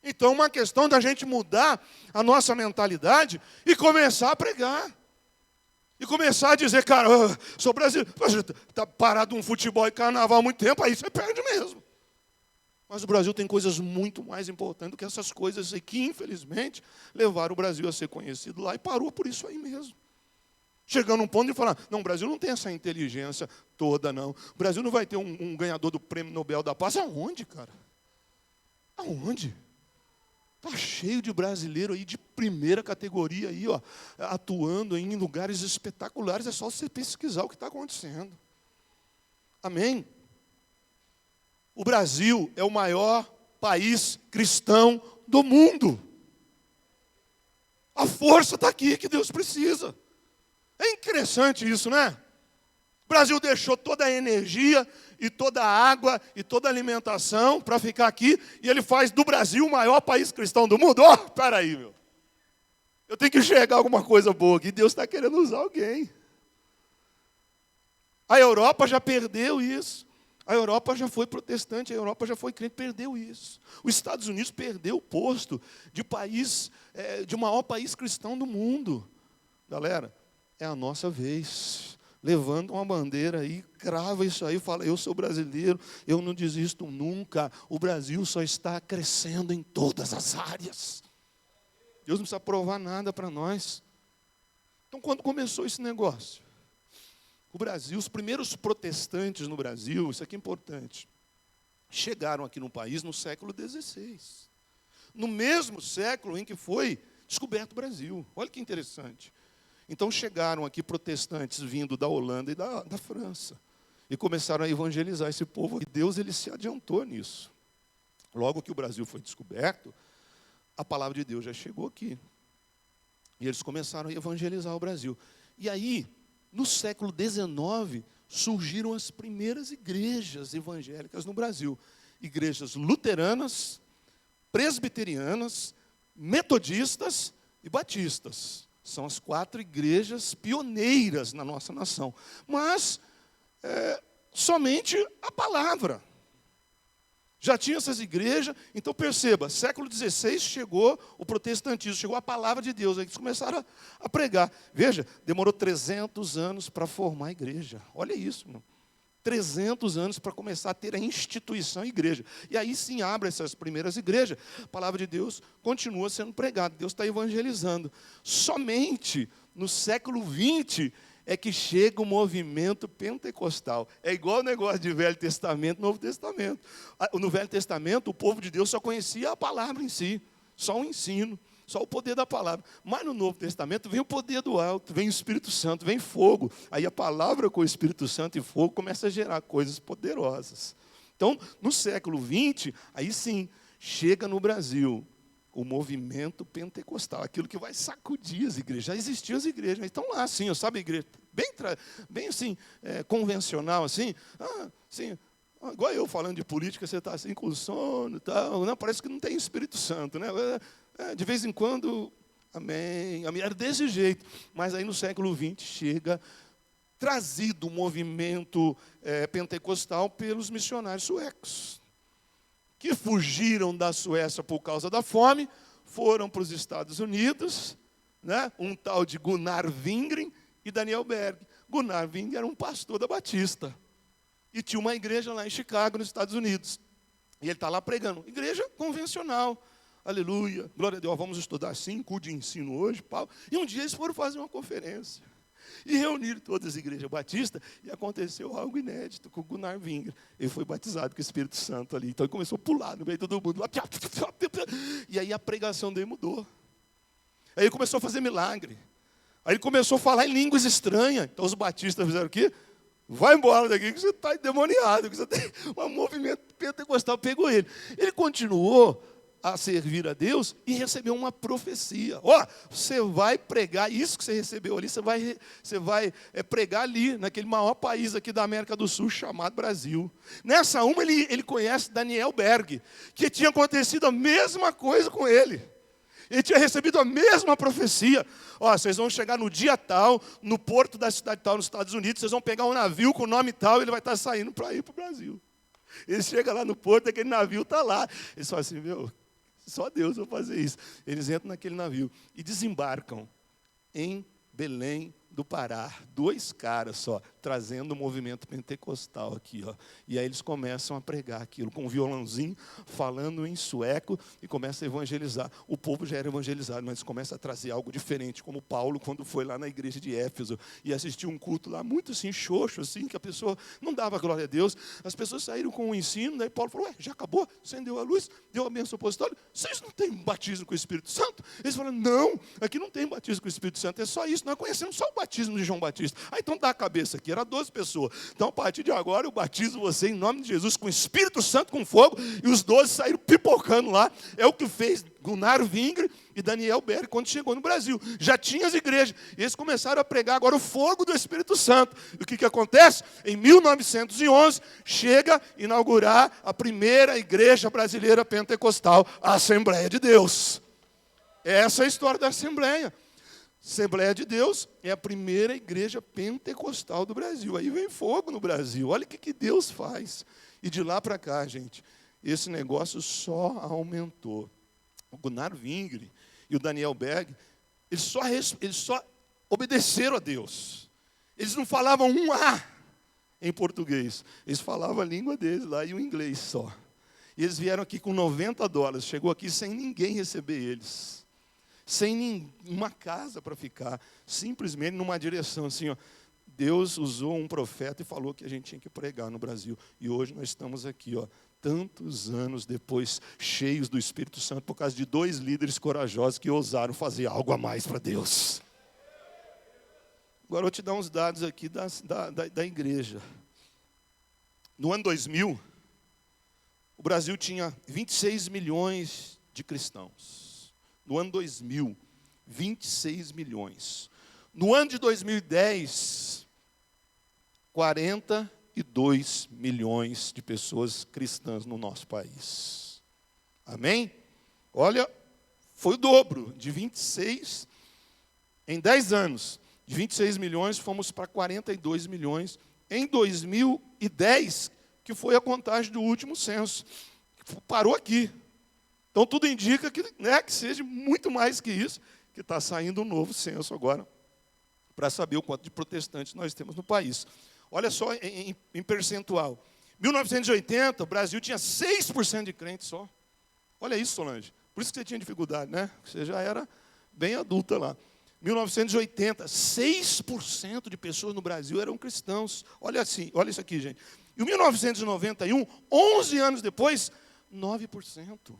Então, uma questão da gente mudar a nossa mentalidade e começar a pregar. E começar a dizer, cara, sou brasileiro. Está parado um futebol e carnaval há muito tempo, aí você perde mesmo. Mas o Brasil tem coisas muito mais importantes do que essas coisas aí, que infelizmente levaram o Brasil a ser conhecido lá e parou por isso aí mesmo. Chegando a um ponto de falar, não, o Brasil não tem essa inteligência toda, não. O Brasil não vai ter um ganhador do Prêmio Nobel da Paz. Aonde, cara? Aonde? Está cheio de brasileiro aí de primeira categoria aí, ó, atuando em lugares espetaculares. É só você pesquisar o que está acontecendo. Amém? O Brasil é o maior país cristão do mundo. A força está aqui que Deus precisa. É interessante isso, né? O Brasil deixou toda a energia e toda a água e toda a alimentação para ficar aqui, e ele faz do Brasil o maior país cristão do mundo. Ó, peraí, meu. Eu tenho que enxergar alguma coisa boa aqui. Deus está querendo usar alguém. A Europa já perdeu isso. A Europa já foi protestante, a Europa já foi crente, perdeu isso. Os Estados Unidos perdeu o posto de país, de maior país cristão do mundo. Galera, é a nossa vez. Levanta uma bandeira aí, crava isso aí, fala, eu sou brasileiro, eu não desisto nunca. O Brasil só está crescendo em todas as áreas. Deus não precisa provar nada para nós. Então, quando começou esse negócio? O Brasil, os primeiros protestantes no Brasil, isso aqui é importante, chegaram aqui no país no século XVI. No mesmo século em que foi descoberto o Brasil. Olha que interessante. Então chegaram aqui protestantes vindo da Holanda e da França. E começaram a evangelizar esse povo. E Deus ele se adiantou nisso. Logo que o Brasil foi descoberto, a palavra de Deus já chegou aqui. E eles começaram a evangelizar o Brasil. E aí, no século XIX, surgiram as primeiras igrejas evangélicas no Brasil. Igrejas luteranas, presbiterianas, metodistas e batistas. São as 4 igrejas pioneiras na nossa nação. Mas, somente a palavra. Já tinha essas igrejas, então perceba, século XVI chegou o protestantismo, chegou a palavra de Deus, aí eles começaram a pregar. Veja, demorou 300 anos para formar a igreja. Olha isso, irmão. 300 anos para começar a ter a instituição igreja. E aí sim abre essas primeiras igrejas, a palavra de Deus continua sendo pregada, Deus está evangelizando. Somente no século XX é que chega o movimento pentecostal. É igual o negócio de Velho Testamento e Novo Testamento. No Velho Testamento, o povo de Deus só conhecia a palavra em si, só o ensino, só o poder da palavra. Mas no Novo Testamento vem o poder do alto, vem o Espírito Santo, vem fogo. Aí a palavra com o Espírito Santo e fogo começa a gerar coisas poderosas. Então, no século XX, aí sim, chega no Brasil o movimento pentecostal, aquilo que vai sacudir as igrejas. Já existiam as igrejas, mas estão lá assim, sabe, a igreja bem assim, convencional, assim, igual eu falando de política, você está assim com sono e tal, não, parece que não tem Espírito Santo, né? De vez em quando, amém, era desse jeito. Mas aí no século XX chega trazido o movimento pentecostal pelos missionários suecos, que fugiram da Suécia por causa da fome, foram para os Estados Unidos, né? Um tal de Gunnar Wingren e Daniel Berg. Gunnar Wingren era um pastor da Batista. E tinha uma igreja lá em Chicago, nos Estados Unidos. E ele está lá pregando. Igreja convencional. Aleluia, glória a Deus, vamos estudar 5 de ensino hoje, Paulo. E um dia eles foram fazer uma conferência. E reuniram todas as igrejas batistas, e aconteceu algo inédito com o Gunnar Wingren. Ele foi batizado com o Espírito Santo ali. Então ele começou a pular no meio de todo mundo. E aí a pregação dele mudou. Aí ele começou a fazer milagre. Aí ele começou a falar em línguas estranhas. Então os batistas fizeram o quê? Vai embora daqui que você está endemoniado. Que você tem um movimento pentecostal, pegou ele. Ele continuou a servir a Deus e recebeu uma profecia. Você vai pregar isso que você recebeu ali, você vai pregar ali, naquele maior país aqui da América do Sul, chamado Brasil. Nessa ele conhece Daniel Berg, que tinha acontecido a mesma coisa com ele. Ele tinha recebido a mesma profecia. Vocês vão chegar no dia tal, no porto da cidade tal, nos Estados Unidos, vocês vão pegar um navio com o nome tal, e ele vai estar saindo para ir para o Brasil. Ele chega lá no porto, aquele navio está lá. Eles falam assim, só Deus vai fazer isso. Eles entram naquele navio e desembarcam em Belém do Pará. 2 caras só, trazendo o movimento pentecostal aqui. E aí eles começam a pregar aquilo, com um violãozinho, falando em sueco, e começam a evangelizar. O povo já era evangelizado, mas começa a trazer algo diferente, como Paulo, quando foi lá na igreja de Éfeso, e assistiu um culto lá, muito assim, xoxo, assim, que a pessoa não dava glória a Deus. As pessoas saíram com o ensino, daí Paulo falou, já acabou? Acendeu a luz? Deu a bênção apostólica? Vocês não têm batismo com o Espírito Santo? Eles falaram, não, aqui não tem batismo com o Espírito Santo, é só isso, nós conhecemos só o batismo de João Batista. Então dá a cabeça aqui, era 12 pessoas. Então a partir de agora eu batizo você em nome de Jesus com o Espírito Santo, com fogo, e os 12 saíram pipocando lá. É o que fez Gunnar Wingren e Daniel Berg quando chegou no Brasil. Já tinha as igrejas, e eles começaram a pregar agora o fogo do Espírito Santo. E o que acontece? Em 1911, chega a inaugurar a primeira igreja brasileira pentecostal, a Assembleia de Deus. Essa é a história da Assembleia. Assembleia de Deus é a primeira igreja pentecostal do Brasil. Aí vem fogo no Brasil. Olha o que Deus faz. E de lá para cá, gente, esse negócio só aumentou. O Gunnar Wingre e o Daniel Berg, eles só obedeceram a Deus. Eles não falavam um A em português. Eles falavam a língua deles lá e o inglês só. E eles vieram aqui com $90. Chegou aqui sem ninguém receber eles. Sem uma casa para ficar. Simplesmente numa direção assim, ó. Deus usou um profeta e falou que a gente tinha que pregar no Brasil. E hoje nós estamos aqui, ó, tantos anos depois, cheios do Espírito Santo, por causa de 2 líderes corajosos que ousaram fazer algo a mais para Deus. Agora eu vou te dar uns dados aqui da igreja. No ano 2000, o Brasil tinha 26 milhões de cristãos. No ano 2000, 26 milhões. No ano de 2010, 42 milhões de pessoas cristãs no nosso país. Amém? Olha, foi o dobro, de 26, em 10 anos. De 26 milhões, fomos para 42 milhões em 2010, que foi a contagem do último censo. Parou aqui. Então, tudo indica que seja muito mais que isso, que está saindo um novo censo agora, para saber o quanto de protestantes nós temos no país. Olha só em percentual. 1980, o Brasil tinha 6% de crentes só. Olha isso, Solange. Por isso que você tinha dificuldade, né? Você já era bem adulta lá. 1980, 6% de pessoas no Brasil eram cristãos. Olha isso aqui, gente. E 1991, 11 anos depois, 9%.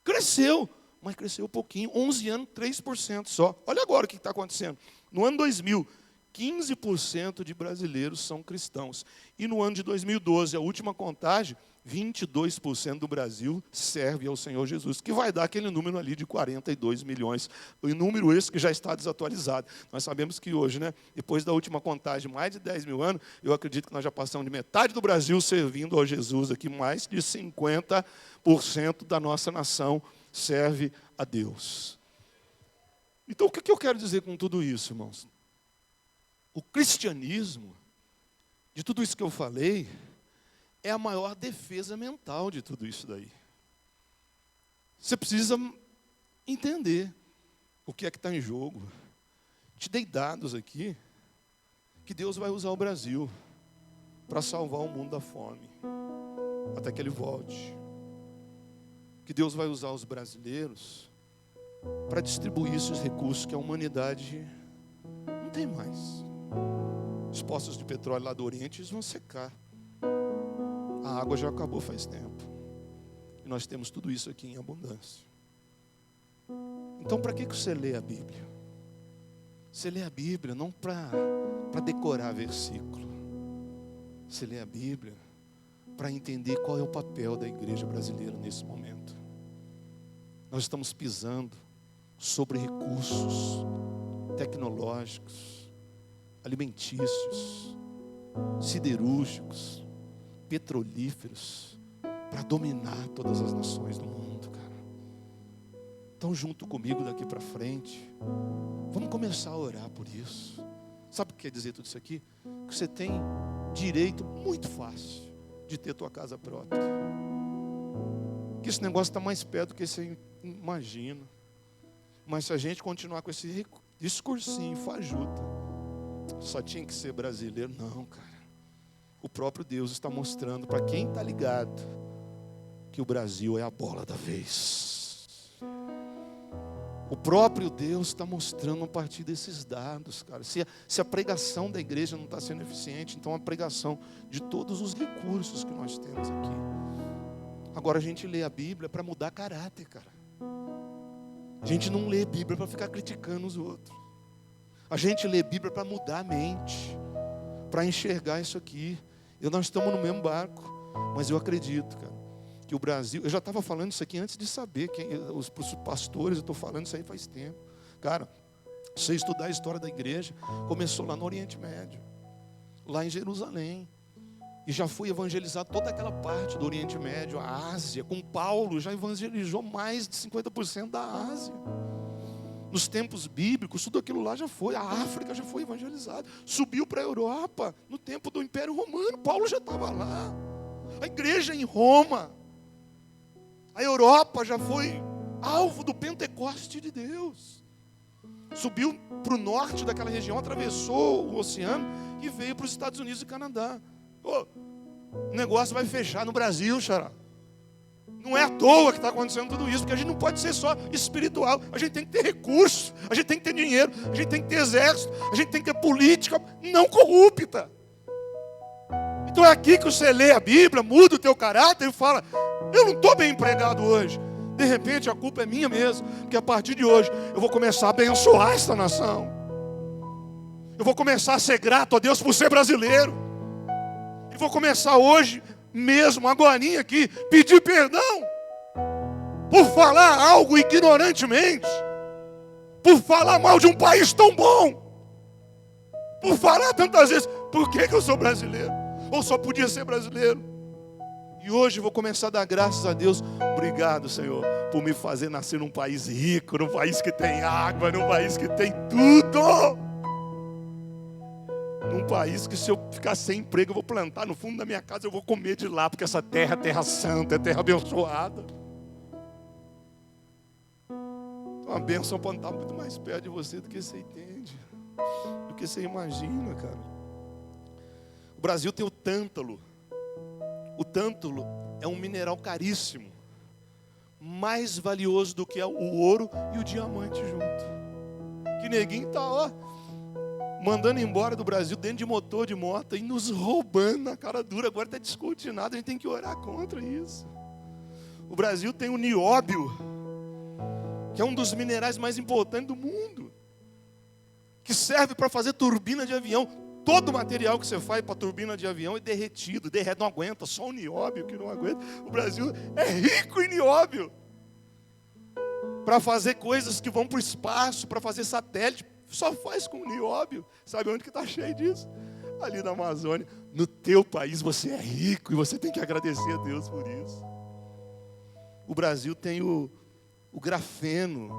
Cresceu, mas cresceu um pouquinho. 11 anos, 3% só. Olha agora o que está acontecendo. No ano 2000, 15% de brasileiros são cristãos. E no ano de 2012, a última contagem, 22% do Brasil serve ao Senhor Jesus, que vai dar aquele número ali de 42 milhões. O número esse que já está desatualizado. Nós sabemos que hoje, depois da última contagem, mais de 10 mil anos, eu acredito que nós já passamos de metade do Brasil servindo ao Jesus aqui, mais de 50% da nossa nação serve a Deus. Então, o que eu quero dizer com tudo isso, irmãos? O cristianismo, de tudo isso que eu falei, é a maior defesa mental de tudo isso daí. Você precisa entender o que é que está em jogo. Te dei dados aqui, que Deus vai usar o Brasil para salvar o mundo da fome, até que Ele volte. Que Deus vai usar os brasileiros para distribuir esses recursos que a humanidade não tem mais. Os poços de petróleo lá do Oriente vão secar. A água já acabou faz tempo. E nós temos tudo isso aqui em abundância. Então, para que você lê a Bíblia? Você lê a Bíblia não para decorar versículo. Você lê a Bíblia para entender qual é o papel da igreja brasileira nesse momento. Nós estamos pisando sobre recursos tecnológicos, alimentícios, siderúrgicos, petrolíferos, para dominar todas as nações do mundo, cara. Então, junto comigo daqui para frente, vamos começar a orar por isso. Sabe o que quer dizer tudo isso aqui? Que você tem direito muito fácil de ter tua casa própria. Que esse negócio está mais perto do que você imagina. Mas se a gente continuar com esse discursinho fajuta, só tinha que ser brasileiro, não, cara. O próprio Deus está mostrando para quem está ligado que o Brasil é a bola da vez. O próprio Deus está mostrando a partir desses dados, cara. Se a pregação da igreja não está sendo eficiente, então a pregação de todos os recursos que nós temos aqui. Agora a gente lê a Bíblia para mudar caráter, cara. A gente não lê a Bíblia para ficar criticando os outros. A gente lê a Bíblia para mudar a mente, para enxergar isso aqui. Nós estamos no mesmo barco, mas eu acredito, cara, que o Brasil... Eu já estava falando isso aqui antes de saber, os pastores, eu estou falando isso aí faz tempo. Cara, você estudar a história da igreja, começou lá no Oriente Médio, lá em Jerusalém, e já foi evangelizar toda aquela parte do Oriente Médio, a Ásia. Com Paulo, já evangelizou mais de 50% da Ásia. Nos tempos bíblicos, tudo aquilo lá já foi. A África já foi evangelizada. Subiu para a Europa, no tempo do Império Romano. Paulo já estava lá. A igreja em Roma. A Europa já foi alvo do Pentecoste de Deus. Subiu para o norte daquela região, atravessou o oceano e veio para os Estados Unidos e Canadá. Pô, o negócio vai fechar no Brasil, xará. Não é à toa que está acontecendo tudo isso, porque a gente não pode ser só espiritual. A gente tem que ter recursos, a gente tem que ter dinheiro, a gente tem que ter exército, a gente tem que ter política não corrupta. Então é aqui que você lê a Bíblia, muda o teu caráter e fala, eu não estou bem empregado hoje. De repente a culpa é minha mesmo, porque a partir de hoje eu vou começar a abençoar esta nação. Eu vou começar a ser grato a Deus por ser brasileiro. E vou começar hoje mesmo, agorinha aqui, pedir perdão por falar algo ignorantemente, por falar mal de um país tão bom, por falar tantas vezes, por que eu sou brasileiro? Ou só podia ser brasileiro? E hoje vou começar a dar graças a Deus. Obrigado, Senhor, por me fazer nascer num país rico, num país que tem água, num país que tem tudo. Num país que se eu ficar sem emprego, eu vou plantar no fundo da minha casa, eu vou comer de lá, porque essa terra é terra santa, é terra abençoada. Então a bênção pode estar muito mais perto de você do que você entende, do que você imagina, cara. O Brasil tem o tântalo. O tântalo é um mineral caríssimo, mais valioso do que o ouro e o diamante junto. Que neguinho está, ó, mandando embora do Brasil dentro de motor de moto e nos roubando na cara dura. Agora está descortinado, a gente tem que orar contra isso. O Brasil tem o nióbio, que é um dos minerais mais importantes do mundo, que serve para fazer turbina de avião. Todo o material que você faz para turbina de avião é derretido, derrete, não aguenta, só o nióbio que não aguenta. O Brasil é rico em nióbio, para fazer coisas que vão para o espaço, para fazer satélite. Só faz com nióbio. Sabe onde que está cheio disso? Ali na Amazônia. No teu país você é rico e você tem que agradecer a Deus por isso. O Brasil tem o grafeno,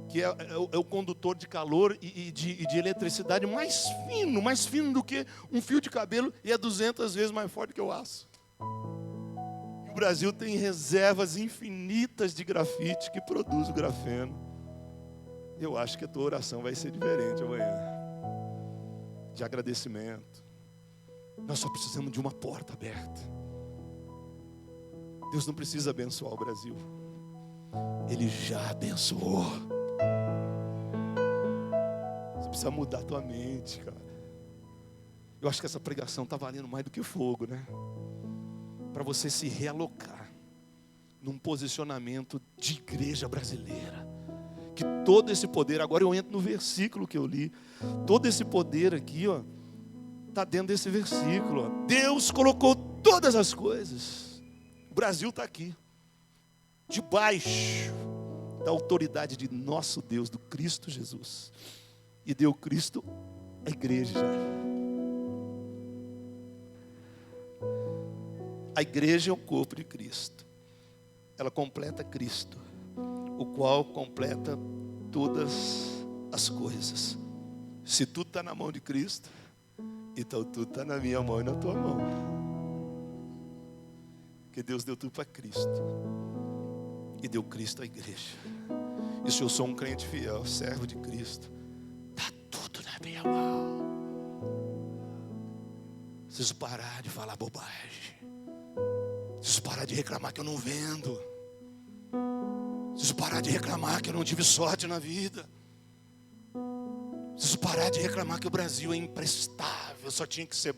que é o condutor de calor e de eletricidade mais fino do que um fio de cabelo, e é 200 vezes mais forte que o aço. E o Brasil tem reservas infinitas de grafite que produz o grafeno. Eu acho que a tua oração vai ser diferente amanhã, de agradecimento. Nós só precisamos de uma porta aberta. Deus não precisa abençoar o Brasil, Ele já abençoou. Você precisa mudar a tua mente, cara. Eu acho que essa pregação está valendo mais do que fogo, né? Para você se realocar num posicionamento de igreja brasileira. Que todo esse poder, agora eu entro no versículo que eu li, todo esse poder aqui, ó, está dentro desse versículo, ó. Deus colocou todas as coisas. O Brasil está aqui, debaixo da autoridade de nosso Deus, do Cristo Jesus. E deu Cristo à igreja. A igreja é o corpo de Cristo. Ela completa Cristo, o qual completa todas as coisas. Se tudo está na mão de Cristo, então tudo está na minha mão e na tua mão. Porque Deus deu tudo para Cristo. E deu Cristo à igreja. E se eu sou um crente fiel, servo de Cristo, está tudo na minha mão. Preciso parar de falar bobagem. Preciso parar de reclamar que eu não vendo. Preciso parar de reclamar que eu não tive sorte na vida. Preciso parar de reclamar que o Brasil é imprestável, só tinha que ser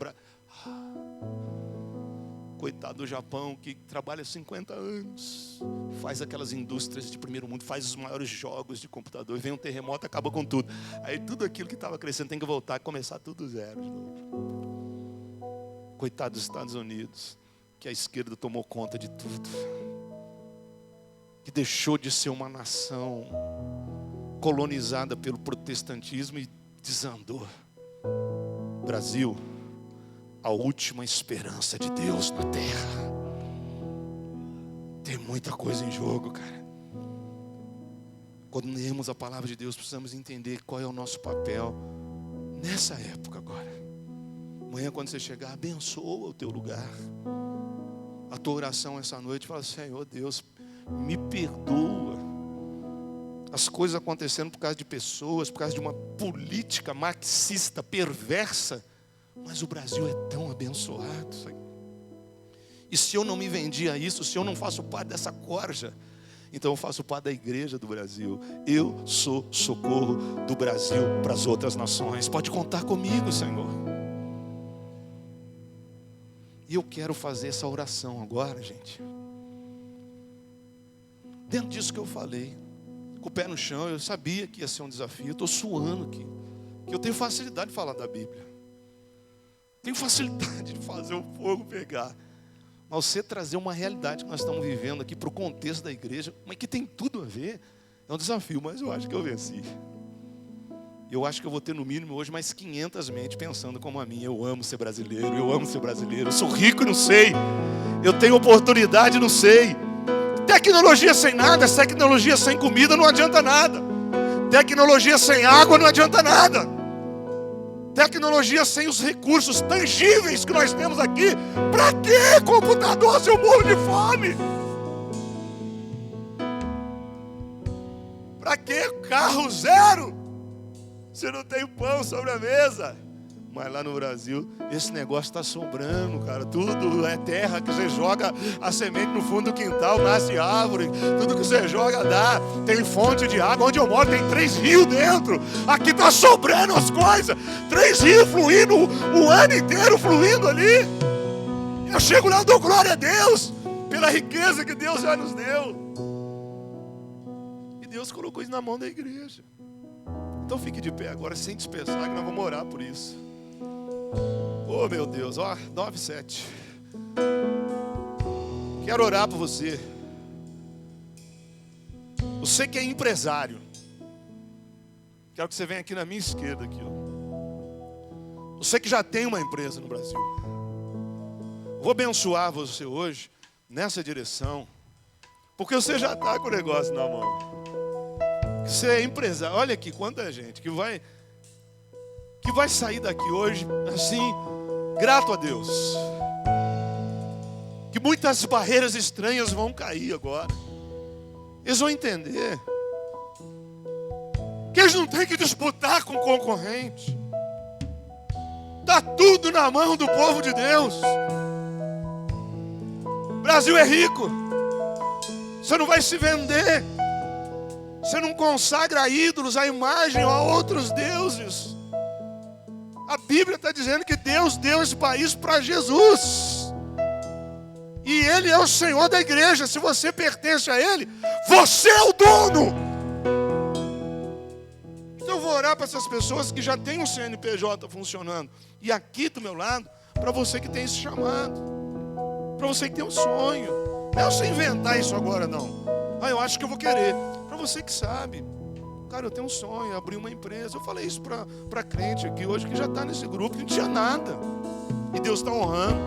Coitado do Japão, que trabalha 50 anos, faz aquelas indústrias de primeiro mundo, faz os maiores jogos de computador, vem um terremoto, acaba com tudo. Aí tudo aquilo que estava crescendo tem que voltar e começar tudo zero de novo. Coitado dos Estados Unidos, que a esquerda tomou conta de tudo, que deixou de ser uma nação colonizada pelo protestantismo e desandou. Brasil, a última esperança de Deus na terra. Tem muita coisa em jogo, cara. Quando lemos a palavra de Deus, precisamos entender qual é o nosso papel nessa época agora. Amanhã, quando você chegar, abençoa o teu lugar. A tua oração essa noite, fala: Senhor Deus, me perdoa. As coisas acontecendo por causa de pessoas, por causa de uma política marxista, perversa. Mas o Brasil é tão abençoado, Senhor. E se eu não me vendi a isso, se eu não faço parte dessa corja, então eu faço parte da igreja do Brasil. Eu sou socorro do Brasil para as outras nações. Pode contar comigo, Senhor. E eu quero fazer essa oração agora, gente. Dentro disso que eu falei, com o pé no chão, eu sabia que ia ser um desafio. Eu estou suando aqui. Que eu tenho facilidade de falar da Bíblia. Tenho facilidade de fazer o fogo pegar. Mas você trazer uma realidade que nós estamos vivendo aqui para o contexto da igreja, mas que tem tudo a ver, é um desafio, mas eu acho que eu venci. Eu acho que eu vou ter no mínimo hoje mais 500 mentes pensando como a minha. Eu amo ser brasileiro, eu sou rico e não sei, eu tenho oportunidade e não sei. Tecnologia sem nada, tecnologia sem comida não adianta nada. Tecnologia sem água não adianta nada. Tecnologia sem os recursos tangíveis que nós temos aqui. Para que computador se eu morro de fome? Para que carro zero se não tem pão sobre a mesa? Mas lá no Brasil, esse negócio está sobrando, cara. Tudo é terra que você joga a semente no fundo do quintal, nasce árvore. Tudo que você joga dá. Tem fonte de água. Onde eu moro tem 3 rios dentro. Aqui está sobrando as coisas. 3 rios fluindo, o ano inteiro fluindo ali. Eu chego lá e dou glória a Deus pela riqueza que Deus já nos deu. E Deus colocou isso na mão da igreja. Então fique de pé agora, sem dispersar, que nós vamos orar por isso. Oh meu Deus, ó, 9:07. Quero orar por você. Você que é empresário, quero que você venha aqui na minha esquerda aqui, ó. Você que já tem uma empresa no Brasil, vou abençoar você hoje nessa direção, porque você já está com o negócio na mão. Você é empresário. Olha aqui quanta gente que vai sair daqui hoje assim, grato a Deus. Que muitas barreiras estranhas vão cair agora. Eles vão entender que eles não têm que disputar com concorrente. Está tudo na mão do povo de Deus. O Brasil é rico. Você não vai se vender. Você não consagra a ídolos, a imagem ou a outros deuses. A Bíblia está dizendo que Deus deu esse país para Jesus. E Ele é o Senhor da igreja. Se você pertence a Ele, você é o dono. Então eu vou orar para essas pessoas que já têm o CNPJ funcionando. E aqui do meu lado, para você que tem esse chamado. Para você que tem um sonho. Não é você inventar isso agora, não. Eu acho que eu vou querer. Para você que sabe. Cara, eu tenho um sonho, abrir uma empresa. Eu falei isso para crente aqui hoje, que já está nesse grupo, que não tinha nada. E Deus está honrando.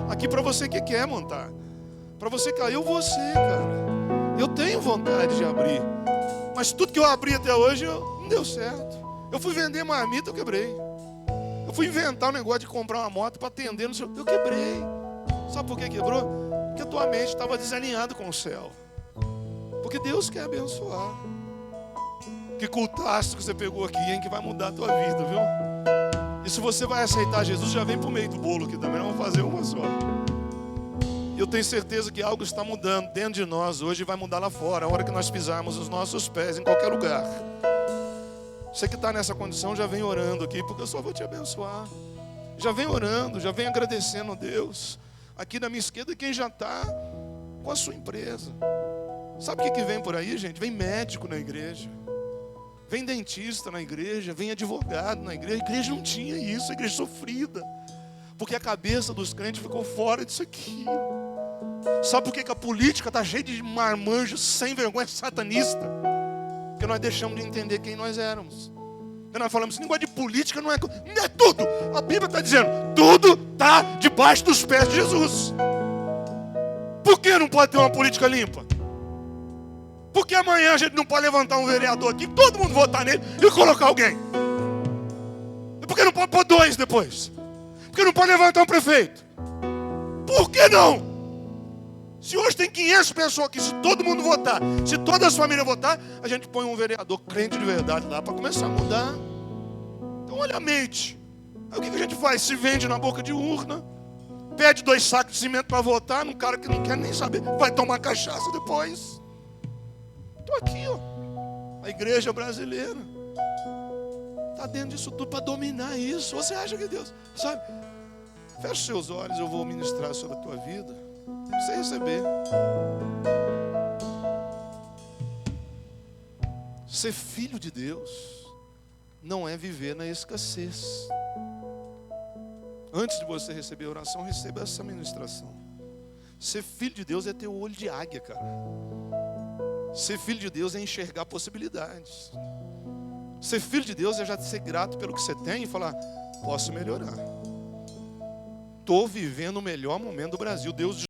Aqui para você que quer montar. Para você que eu vou ser, cara. Eu tenho vontade de abrir. Mas tudo que eu abri até hoje, não deu certo. Eu fui vender marmita, eu quebrei. Eu fui inventar um negócio de comprar uma moto para atender, não sei o que, eu quebrei. Sabe por que quebrou? Porque a tua mente estava desalinhada com o céu. Porque Deus quer abençoar. Que cultaço que você pegou aqui, hein? Que vai mudar a tua vida, viu? E se você vai aceitar Jesus, já vem pro meio do bolo aqui também. Não vamos fazer uma só. E eu tenho certeza que algo está mudando dentro de nós hoje e vai mudar lá fora. A hora que nós pisarmos os nossos pés em qualquer lugar. Você que está nessa condição, já vem orando aqui, porque eu só vou te abençoar. Já vem orando, já vem agradecendo a Deus. Aqui na minha esquerda, quem já está com a sua empresa. Sabe o que vem por aí, gente? Vem médico na igreja. Vem dentista na igreja, vem advogado na igreja. A igreja não tinha isso, a igreja sofrida. Porque a cabeça dos crentes ficou fora disso aqui. Sabe por que a política está cheia de marmanjos sem vergonha, satanista? Porque nós deixamos de entender quem nós éramos. Porque nós falamos, esse negócio de política não é tudo. A Bíblia está dizendo, tudo está debaixo dos pés de Jesus. Por que não pode ter uma política limpa? Por que amanhã a gente não pode levantar um vereador aqui, todo mundo votar nele e colocar alguém? Por que não pode pôr 2 depois? Por que não pode levantar um prefeito? Por que não? Se hoje tem 500 pessoas aqui, se todo mundo votar, se todas as famílias votar, a gente põe um vereador crente de verdade lá para começar a mudar. Então olha a mente. Aí o que a gente faz? Se vende na boca de urna, pede 2 sacos de cimento para votar num cara que não quer nem saber, vai tomar cachaça depois. Estou aqui, ó. A igreja brasileira está dentro disso tudo para dominar isso. Você acha que Deus, sabe? Feche seus olhos, eu vou ministrar sobre a tua vida. Você receber. Ser filho de Deus não é viver na escassez. Antes de você receber a oração, receba essa ministração. Ser filho de Deus é ter o olho de águia, cara. Ser filho de Deus é enxergar possibilidades. Ser filho de Deus é já ser grato pelo que você tem e falar, posso melhorar. Estou vivendo o melhor momento do Brasil. Deus